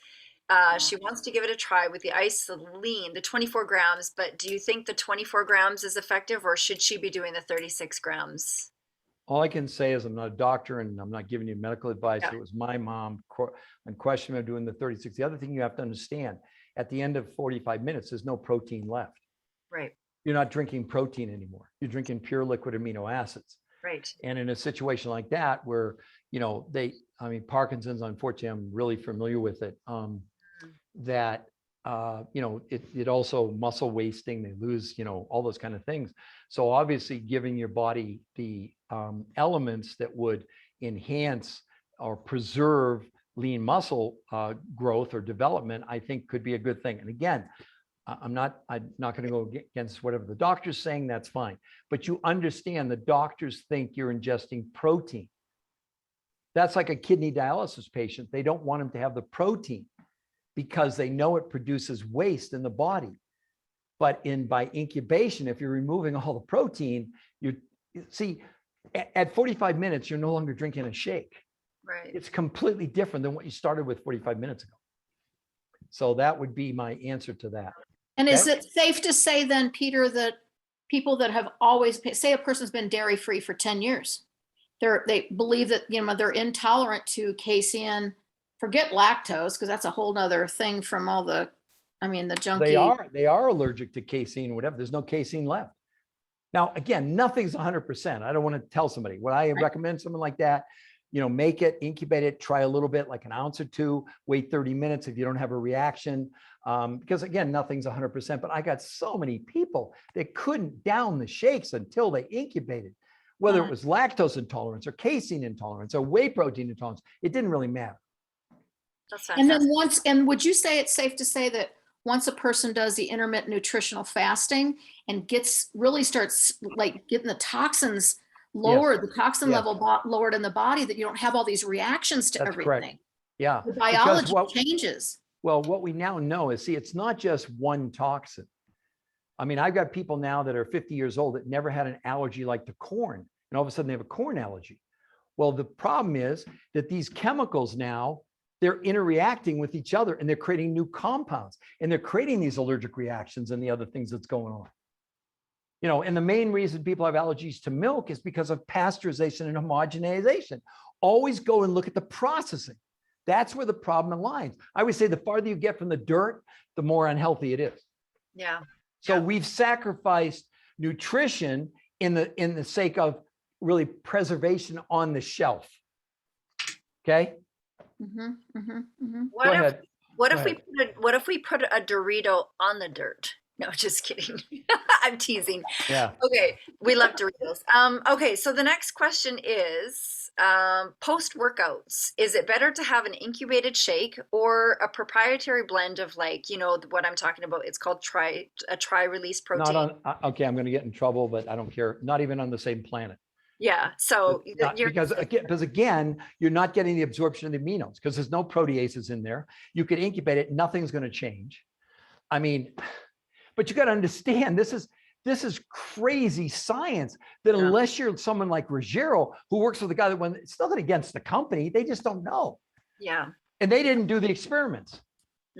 she wants to give it a try with the isoline, the 24 grams, but do you think the 24 grams is effective, or should she be doing the 36 grams? All I can say is I'm not a doctor and I'm not giving you medical advice. Yeah. It was my mom on question of doing the 36. The other thing you have to understand, at the end of 45 minutes, there's no protein left. Right. You're not drinking protein anymore. You're drinking pure liquid amino acids. Right. And in a situation like that, where, Parkinson's, unfortunately, I'm really familiar with it, that, it also muscle wasting, they lose, all those kind of things. So obviously giving your body the elements that would enhance or preserve lean muscle growth or development, I think could be a good thing. And again, I'm not going to go against whatever the doctor's saying, that's fine. But you understand the doctors think you're ingesting protein. That's like a kidney dialysis patient. They don't want him to have the protein because they know it produces waste in the body. But by incubation, if you're removing all the protein, at 45 minutes, you're no longer drinking a shake. Right. It's completely different than what you started with 45 minutes ago. So that would be my answer to that. And is it safe to say then, Peter, that people that have always, say a person's been dairy-free for 10 years, they believe that, they're intolerant to casein, forget lactose, because that's a whole nother thing from all the junky. They are allergic to casein, whatever. There's no casein left. Now, again, nothing's 100%. I don't want to tell somebody. What I recommend someone like that, make it, incubate it, try a little bit, like an ounce or two, wait 30 minutes if you don't have a reaction. Because again, nothing's 100%, but I got so many people that couldn't down the shakes until they incubated, whether it was lactose intolerance or casein intolerance or whey protein intolerance, it didn't really matter. That's And fantastic. then would you say it's safe to say that once a person does the intermittent nutritional fasting and starts like getting the toxins lowered, the toxin level lowered in the body, that you don't have all these reactions to everything? Correct. Yeah. The biology changes. Well, what we now know is, it's not just one toxin. I've got people now that are 50 years old that never had an allergy like to corn, and all of a sudden they have a corn allergy. Well, the problem is that these chemicals now, they're interreacting with each other and they're creating new compounds and they're creating these allergic reactions and the other things that's going on. And the main reason people have allergies to milk is because of pasteurization and homogenization. Always go and look at the processing. That's where the problem lies. I would say the farther you get from the dirt, the more unhealthy it is. Yeah. So we've sacrificed nutrition in the sake of really preservation on the shelf. Okay. What if we put a Dorito on the dirt? No, just kidding. I'm teasing. Yeah. Okay. We love Doritos. Okay. So the next question is, post workouts, is it better to have an incubated shake or a proprietary blend of what I'm talking about? It's called a tri-release protein. Okay. I'm going to get in trouble, but I don't care. Not even on the same planet. Yeah. So because again, you're not getting the absorption of the aminos because there's no proteases in there. You could incubate it. Nothing's going to change. But you got to understand, this is crazy science that unless you're someone like Ruggiero, who works with a guy it's nothing against the company, they just don't know. Yeah. And they didn't do the experiments.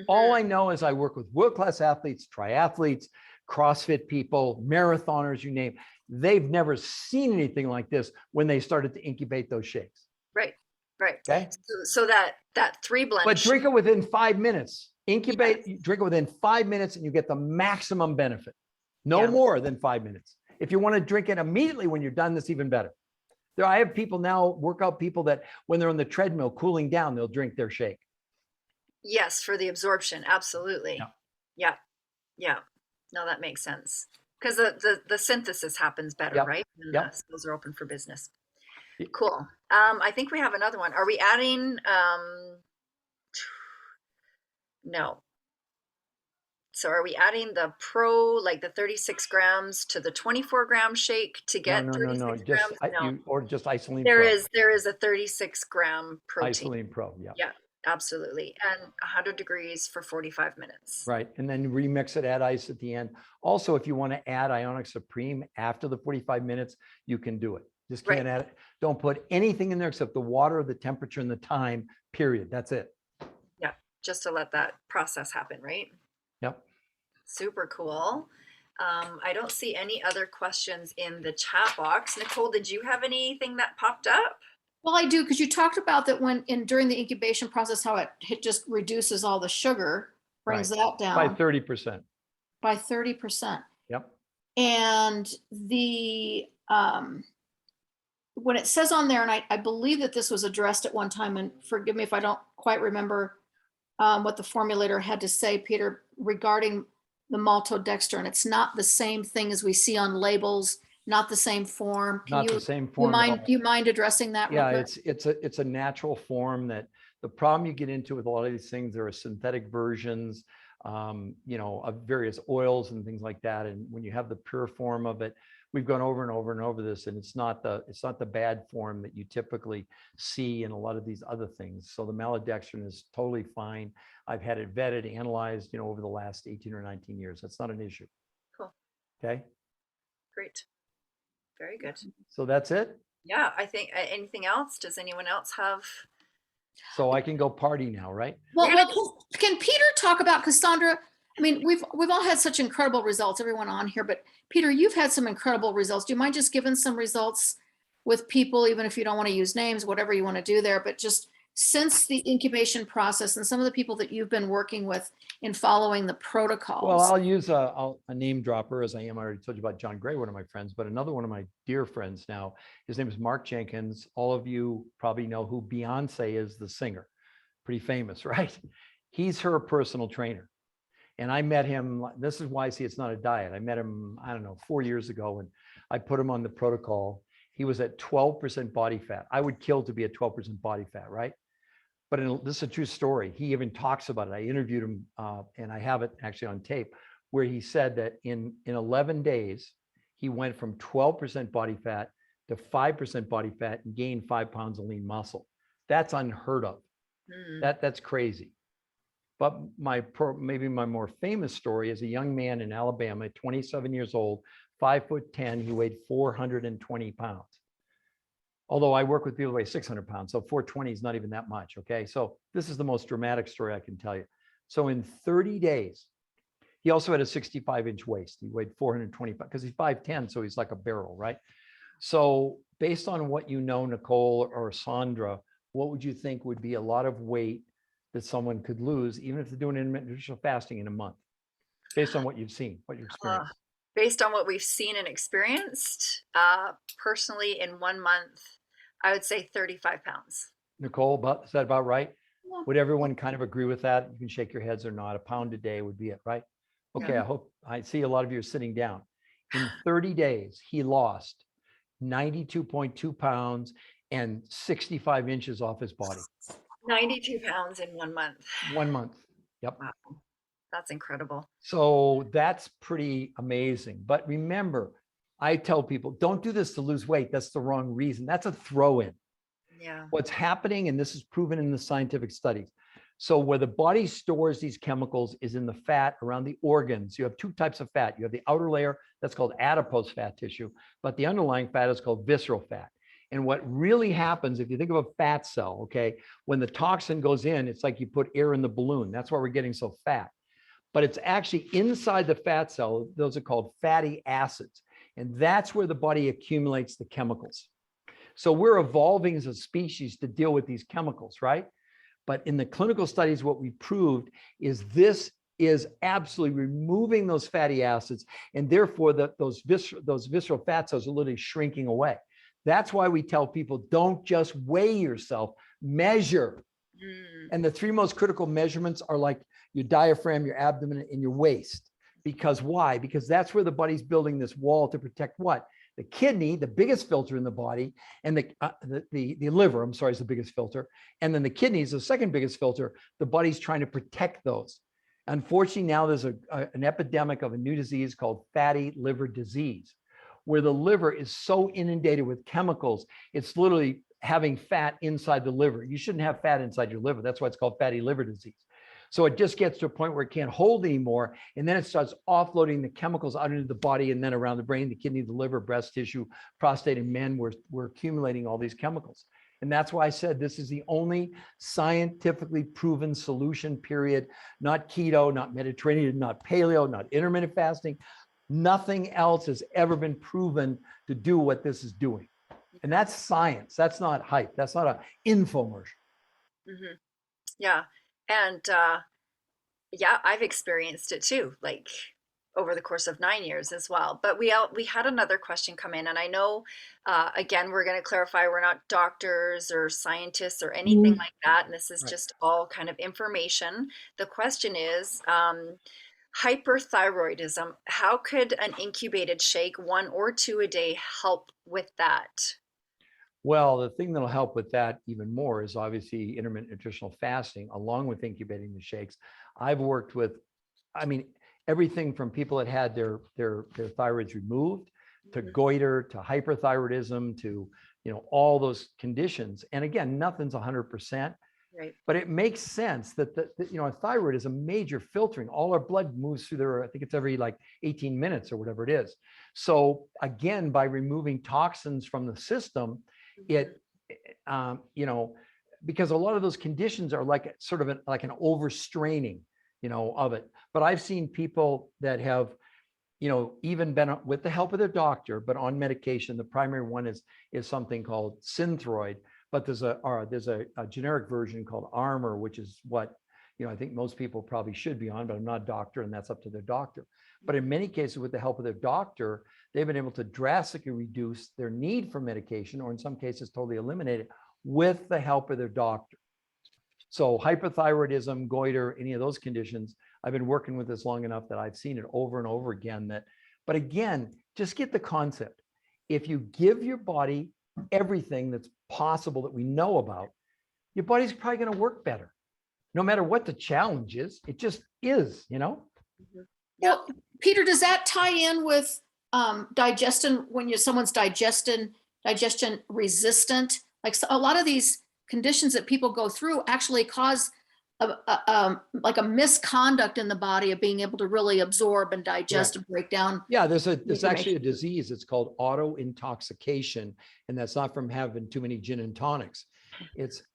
All I know is I work with world-class athletes, triathletes, CrossFit people, marathoners, you name. They've never seen anything like this when they started to incubate those shakes. Right. Okay. So that 3 blend. But drink it within 5 minutes. Incubate, drink it within 5 minutes, and you get the maximum benefit. No more than 5 minutes. If you want to drink it immediately when you're done, that's even better. I have people now, workout people, that when they're on the treadmill cooling down, they'll drink their shake. Yes, for the absorption. Absolutely. Yeah. No, that makes sense. Because the synthesis happens better, right? And the cells are open for business. Cool. I think we have another one. Are we adding? No. So are we adding the like the 36 grams to the 24-gram shake to get 36 grams? Or just Isolene There Pro. There is a 36-gram protein. Isolene Pro, Yeah, absolutely. And 100 degrees for 45 minutes. Right. And then remix it, add ice at the end. Also, if you want to add Ionic Supreme after the 45 minutes, you can do it. Just can't add it. Don't put anything in there except the water, the temperature, and the time, period. That's it. Yeah, just to let that process happen, right? Yep. Super cool. I don't see any other questions in the chat box. Nicole, did you have anything that popped up? Well, I do, because you talked about that during the incubation process, how it just reduces all the sugar, brings that By down 30%. by 30%. Yep. And when it says on there, and I believe that this was addressed at one time, and forgive me if I don't quite remember what the formulator had to say, Peter, regarding the maltodextrin. It's not the same thing as we see on labels, not the same form. Not the same form. Do you mind addressing that? Yeah, real quick? it's a natural form. That the problem you get into with a lot of these things, there are synthetic versions, of various oils and things like that. And when you have the pure form of it, we've gone over and over and over this, and it's not the bad form that you typically see in a lot of these other things. So the maltodextrin is totally fine. I've had it vetted, analyzed, over the last 18 or 19 years. That's not an issue. Cool. Okay. Great. Very good. So that's it. Yeah, I think anything else? Does anyone else have? So I can go party now, right? Well, can Peter talk about Cassandra? I mean, we've all had such incredible results, everyone on here, but Peter, you've had some incredible results. Do you mind just giving some results with people, even if you don't want to use names, whatever you want to do there, but just since the incubation process and some of the people that you've been working with in following the protocols? Well, I'll use a name dropper, as I already told you about John Gray, one of my friends, but another one of my dear friends now, his name is Mark Jenkins. All of you probably know who Beyonce is, the singer, pretty famous, right? He's her personal trainer. And I met him, this is why I see it's not a diet. I met him, I don't know, 4 years ago, and I put him on the protocol. He was at 12% body fat. I would kill to be at 12% body fat, right? But this is a true story. He even talks about it. I interviewed him, and I have it actually on tape, where he said that in 11 days, he went from 12% body fat to 5% body fat and gained 5 pounds of lean muscle. That's unheard of. That's crazy. But maybe my more famous story is a young man in Alabama, 27 years old, 5'10". He weighed 420 pounds. Although I work with people who weigh 600 pounds, so 420 is not even that much. Okay, so this is the most dramatic story I can tell you. So in 30 days, he also had a 65-inch waist. He weighed 420 pounds because he's 5'10", so he's like a barrel, right? So based on what you know, Nicole or Sandra, what would you think would be a lot of weight that someone could lose, even if they're doing intermittent nutritional fasting in a month, based on what you've seen, what you've experienced? Based on what we've seen and experienced, personally, in 1 month, I would say 35 pounds. Nicole, is that about right? Yeah. Would everyone kind of agree with that? You can shake your heads or not. A pound a day would be it, right? Okay, Yeah. I see a lot of you are sitting down. In 30 days, he lost 92.2 pounds and 65 inches off his body. 92 pounds in 1 month. 1 month. Yep. Wow. That's incredible. So that's pretty amazing. But remember, I tell people, don't do this to lose weight. That's the wrong reason. That's a throw-in. Yeah. What's happening, and this is proven in the scientific studies. So where the body stores these chemicals is in the fat around the organs. You have two types of fat. You have the outer layer, that's called adipose fat tissue, but the underlying fat is called visceral fat. And what really happens, if you think of a fat cell, okay, when the toxin goes in, it's like you put air in the balloon. That's why we're getting so fat. But it's actually inside the fat cell. Those are called fatty acids. And that's where the body accumulates the chemicals. So we're evolving as a species to deal with these chemicals, right? But in the clinical studies, what we proved is this is absolutely removing those fatty acids, and therefore those visceral fat cells are literally shrinking away. That's why we tell people, don't just weigh yourself, measure. And the three most critical measurements are like your diaphragm, your abdomen, and your waist. Because why? Because that's where the body's building this wall to protect what? The kidney, the biggest filter in the body, and the liver, I'm sorry, is the biggest filter. And then the kidney is the second biggest filter. The body's trying to protect those. Unfortunately, now there's an epidemic of a new disease called fatty liver disease, where the liver is so inundated with chemicals, it's literally having fat inside the liver. You shouldn't have fat inside your liver. That's why it's called fatty liver disease. So it just gets to a point where it can't hold anymore. And then it starts offloading the chemicals out into the body and then around the brain, the kidney, the liver, breast tissue, prostate. In men, we're accumulating all these chemicals. And that's why I said this is the only scientifically proven solution, period. Not keto, not Mediterranean, not paleo, not intermittent fasting. Nothing else has ever been proven to do what this is doing. And that's science. That's not hype. That's not an infomercial. Mm-hmm. Yeah. And yeah, I've experienced it too, like over the course of 9 years as well. But we had another question come in, and I know again we're going to clarify we're not doctors or scientists or anything like that, and this is Right. just all kind of information. The question is hyperthyroidism. How could an incubated shake, 1 or 2 a day, help with that? Well, the thing that'll help with that even more is obviously intermittent nutritional fasting, along with incubating the shakes. I've worked with, I mean, everything from people that had their thyroids removed to goiter to hyperthyroidism to, you know, all those conditions. And again, nothing's 100%, Right. but it makes sense that you know, a thyroid is a major filtering. All our blood moves through there. I think it's every like 18 minutes or whatever it is. So again, by removing toxins from the system, it, you know, because a lot of those conditions are like sort of like an overstraining, you know, of it. But I've seen people that have, you know, even been with the help of their doctor, but on medication. The primary one is something called Synthroid, but there's a generic version called Armor, which is what, you know, I think most people probably should be on, but I'm not a doctor, and that's up to their doctor. But in many cases, with the help of their doctor, they've been able to drastically reduce their need for medication, or in some cases, totally eliminate it with the help of their doctor. So hyperthyroidism, goiter, any of those conditions, I've been working with this long enough that I've seen it over and over again. But again, just get the concept. If you give your body everything that's possible that we know about, your body's probably going to work better. No matter what the challenge is, it just is, you know? Well, Peter, does that tie in with digestion when someone's digestion resistant? Like a lot of these conditions that people go through actually cause like a misconduct in the body of being able to really absorb and digest and break down. Yeah, there's actually a disease. It's called auto intoxication, and that's not from having too many gin and tonics.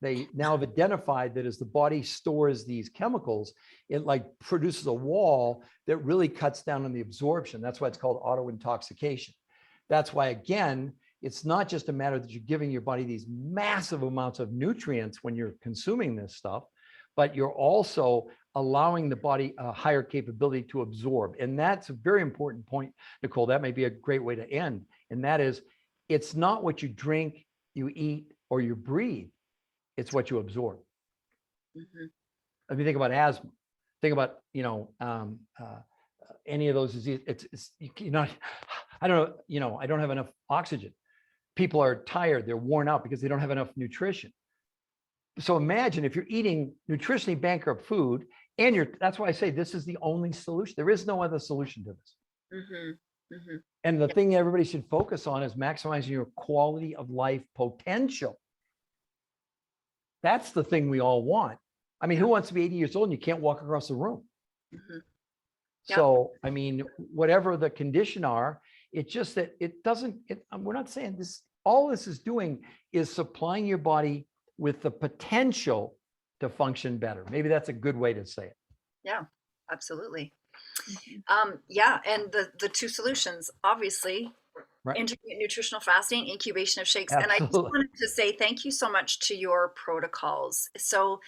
They now have identified that as the body stores these chemicals, it like produces a wall that really cuts down on the absorption. That's why it's called auto intoxication. That's why, again, it's not just a matter that you're giving your body these massive amounts of nutrients when you're consuming this stuff, but you're also allowing the body a higher capability to absorb. And that's a very important point, Nicole. That may be a great way to end. And that is, it's not what you drink, you eat, or you breathe. It's what you absorb. If you think about asthma, think about, you know, any of those diseases. It's you know, I don't know, you know, I don't have enough oxygen. People are tired, they're worn out because they don't have enough nutrition. So imagine if you're eating nutritionally bankrupt food, and that's why I say this is the only solution. There is no other solution to this. And the thing everybody should focus on is maximizing your quality of life potential. That's the thing we all want. I mean, who wants to be 80 years old and you can't walk across the room? So, I mean, whatever the condition are, it's just that it doesn't, we're not saying this, all this is doing is supplying your body with the potential to function better. Maybe that's a good way to say it. Yeah, absolutely. Yeah, and the two solutions, obviously, intermittent nutritional fasting, incubation of shakes. Absolutely. And I just wanted to say thank you so much to your protocols. So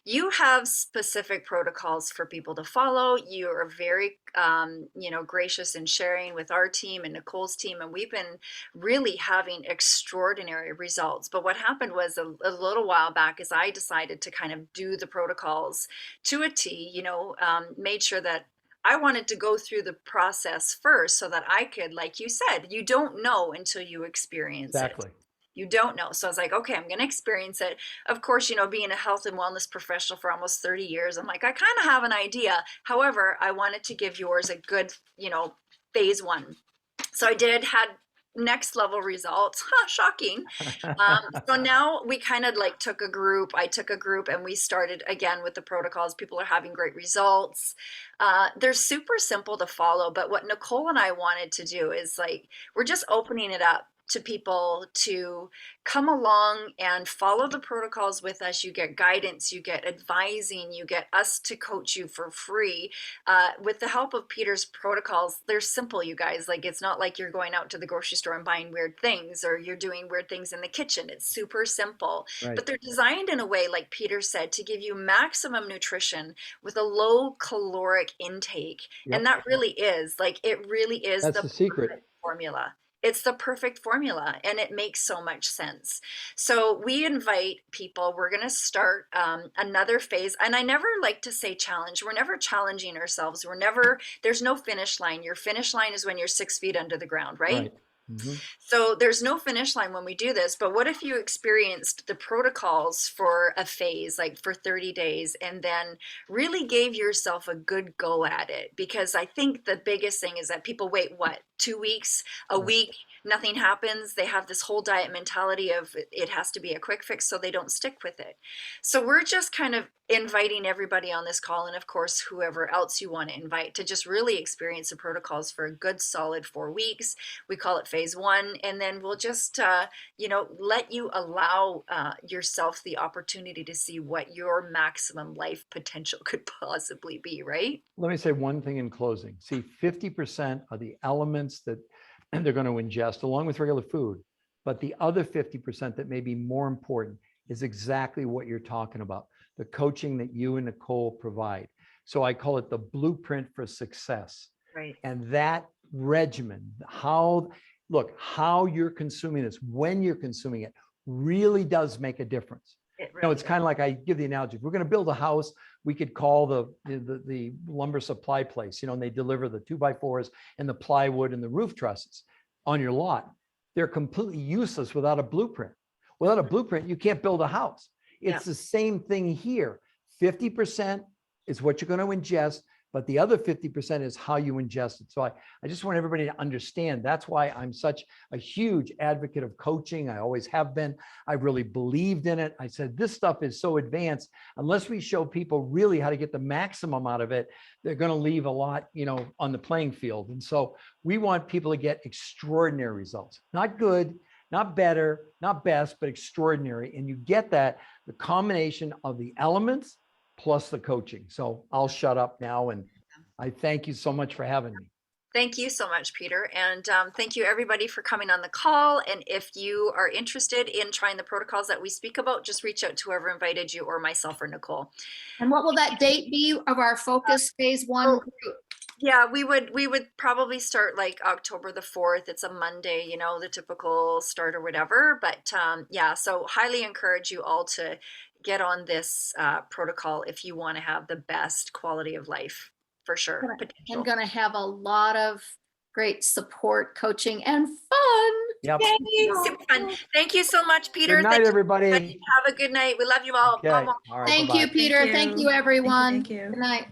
you have specific protocols for people to follow. You are very, you know, gracious in sharing with our team and Nicole's team, and we've been really having extraordinary results. But what happened was a little while back is I decided to kind of do the protocols to a T, you know, made sure that I wanted to go through the process first so that I could, like you said, you don't know until you experience it. You don't know. So I was like, okay, I'm going to experience it. Of course, you know, being a health and wellness professional for almost 30 years, I'm like, I kind of have an idea. However, I wanted to give yours a good, you know, phase one. So I had next level results. Shocking. So now we kind of like I took a group and we started again with the protocols. People are having great results. They're super simple to follow, but what Nicole and I wanted to do is like, we're just opening it up to people to come along and follow the protocols with us. You get guidance, you get advising, you get us to coach you for free. With the help of Peter's protocols, they're simple, you guys. Like, it's not like you're going out to the grocery store and buying weird things, or you're doing weird things in the kitchen. It's super simple, Right. but they're designed in a way, like Peter said, to give you maximum nutrition with a low caloric intake. Yep. And that really is, like, it really is That's the secret. perfect formula. It's the perfect formula, and it makes so much sense. So we invite people. We're going to start another phase. And I never like to say challenge. We're never challenging ourselves. There's no finish line. Your finish line is when you're 6 feet under the ground, right? Mhm. So there's no finish line when we do this, but what if you experienced the protocols for a phase, like for 30 days, and then really gave yourself a good go at it? Because I think the biggest thing is that people wait, what, 2 weeks, a Right. week, nothing happens. They have this whole diet mentality of it has to be a quick fix, so they don't stick with it. So we're just kind of inviting everybody on this call, and of course, whoever else you want to invite, to just really experience the protocols for a good solid 4 weeks. We call it phase one, and then we'll just let you allow yourself the opportunity to see what your maximum life potential could possibly be, right? Let me say one thing in closing. See, 50% are the elements that they're going to ingest along with regular food. But the other 50% that may be more important is exactly what you're talking about, the coaching that you and Nicole provide. So I call it the blueprint for success. Right. And that regimen, how you're consuming this, when you're consuming it, really does make a difference. It's kind of like, I give the analogy, if we're going to build a house, we could call the lumber supply place, and they deliver the 2x4s and the plywood and the roof trusses on your lot. They're completely useless without a blueprint. Without a blueprint, you can't build a house. It's the same thing here. 50% is what you're going to ingest, but the other 50% is how you ingest it. So I just want everybody to understand. That's why I'm such a huge advocate of coaching. I always have been. I really believed in it. I said, this stuff is so advanced. Unless we show people really how to get the maximum out of it, they're going to leave a lot, on the playing field. And so we want people to get extraordinary results, not good, not better, not best, but extraordinary. And you get that, the combination of the elements plus the coaching. So I'll shut up now, and I thank you so much for having me. Thank you so much, Peter. And thank you everybody for coming on the call. And if you are interested in trying the protocols that we speak about, just reach out to whoever invited you, or myself or Nicole. And what will that date be of our focus phase one group? Yeah, we would probably start like October the 4th. It's a Monday, the typical start or whatever. But so highly encourage you all to get on this protocol if you want to have the best quality of life, for sure. I'm going to have a lot of great support, coaching, and fun. Yep. Yay, super fun. Thank you so much, Peter. Good night, everybody. Have a good night. We love you all. Okay. All right, Thank bye-bye. you, Peter. Thank you, everyone. Thank you. Good night.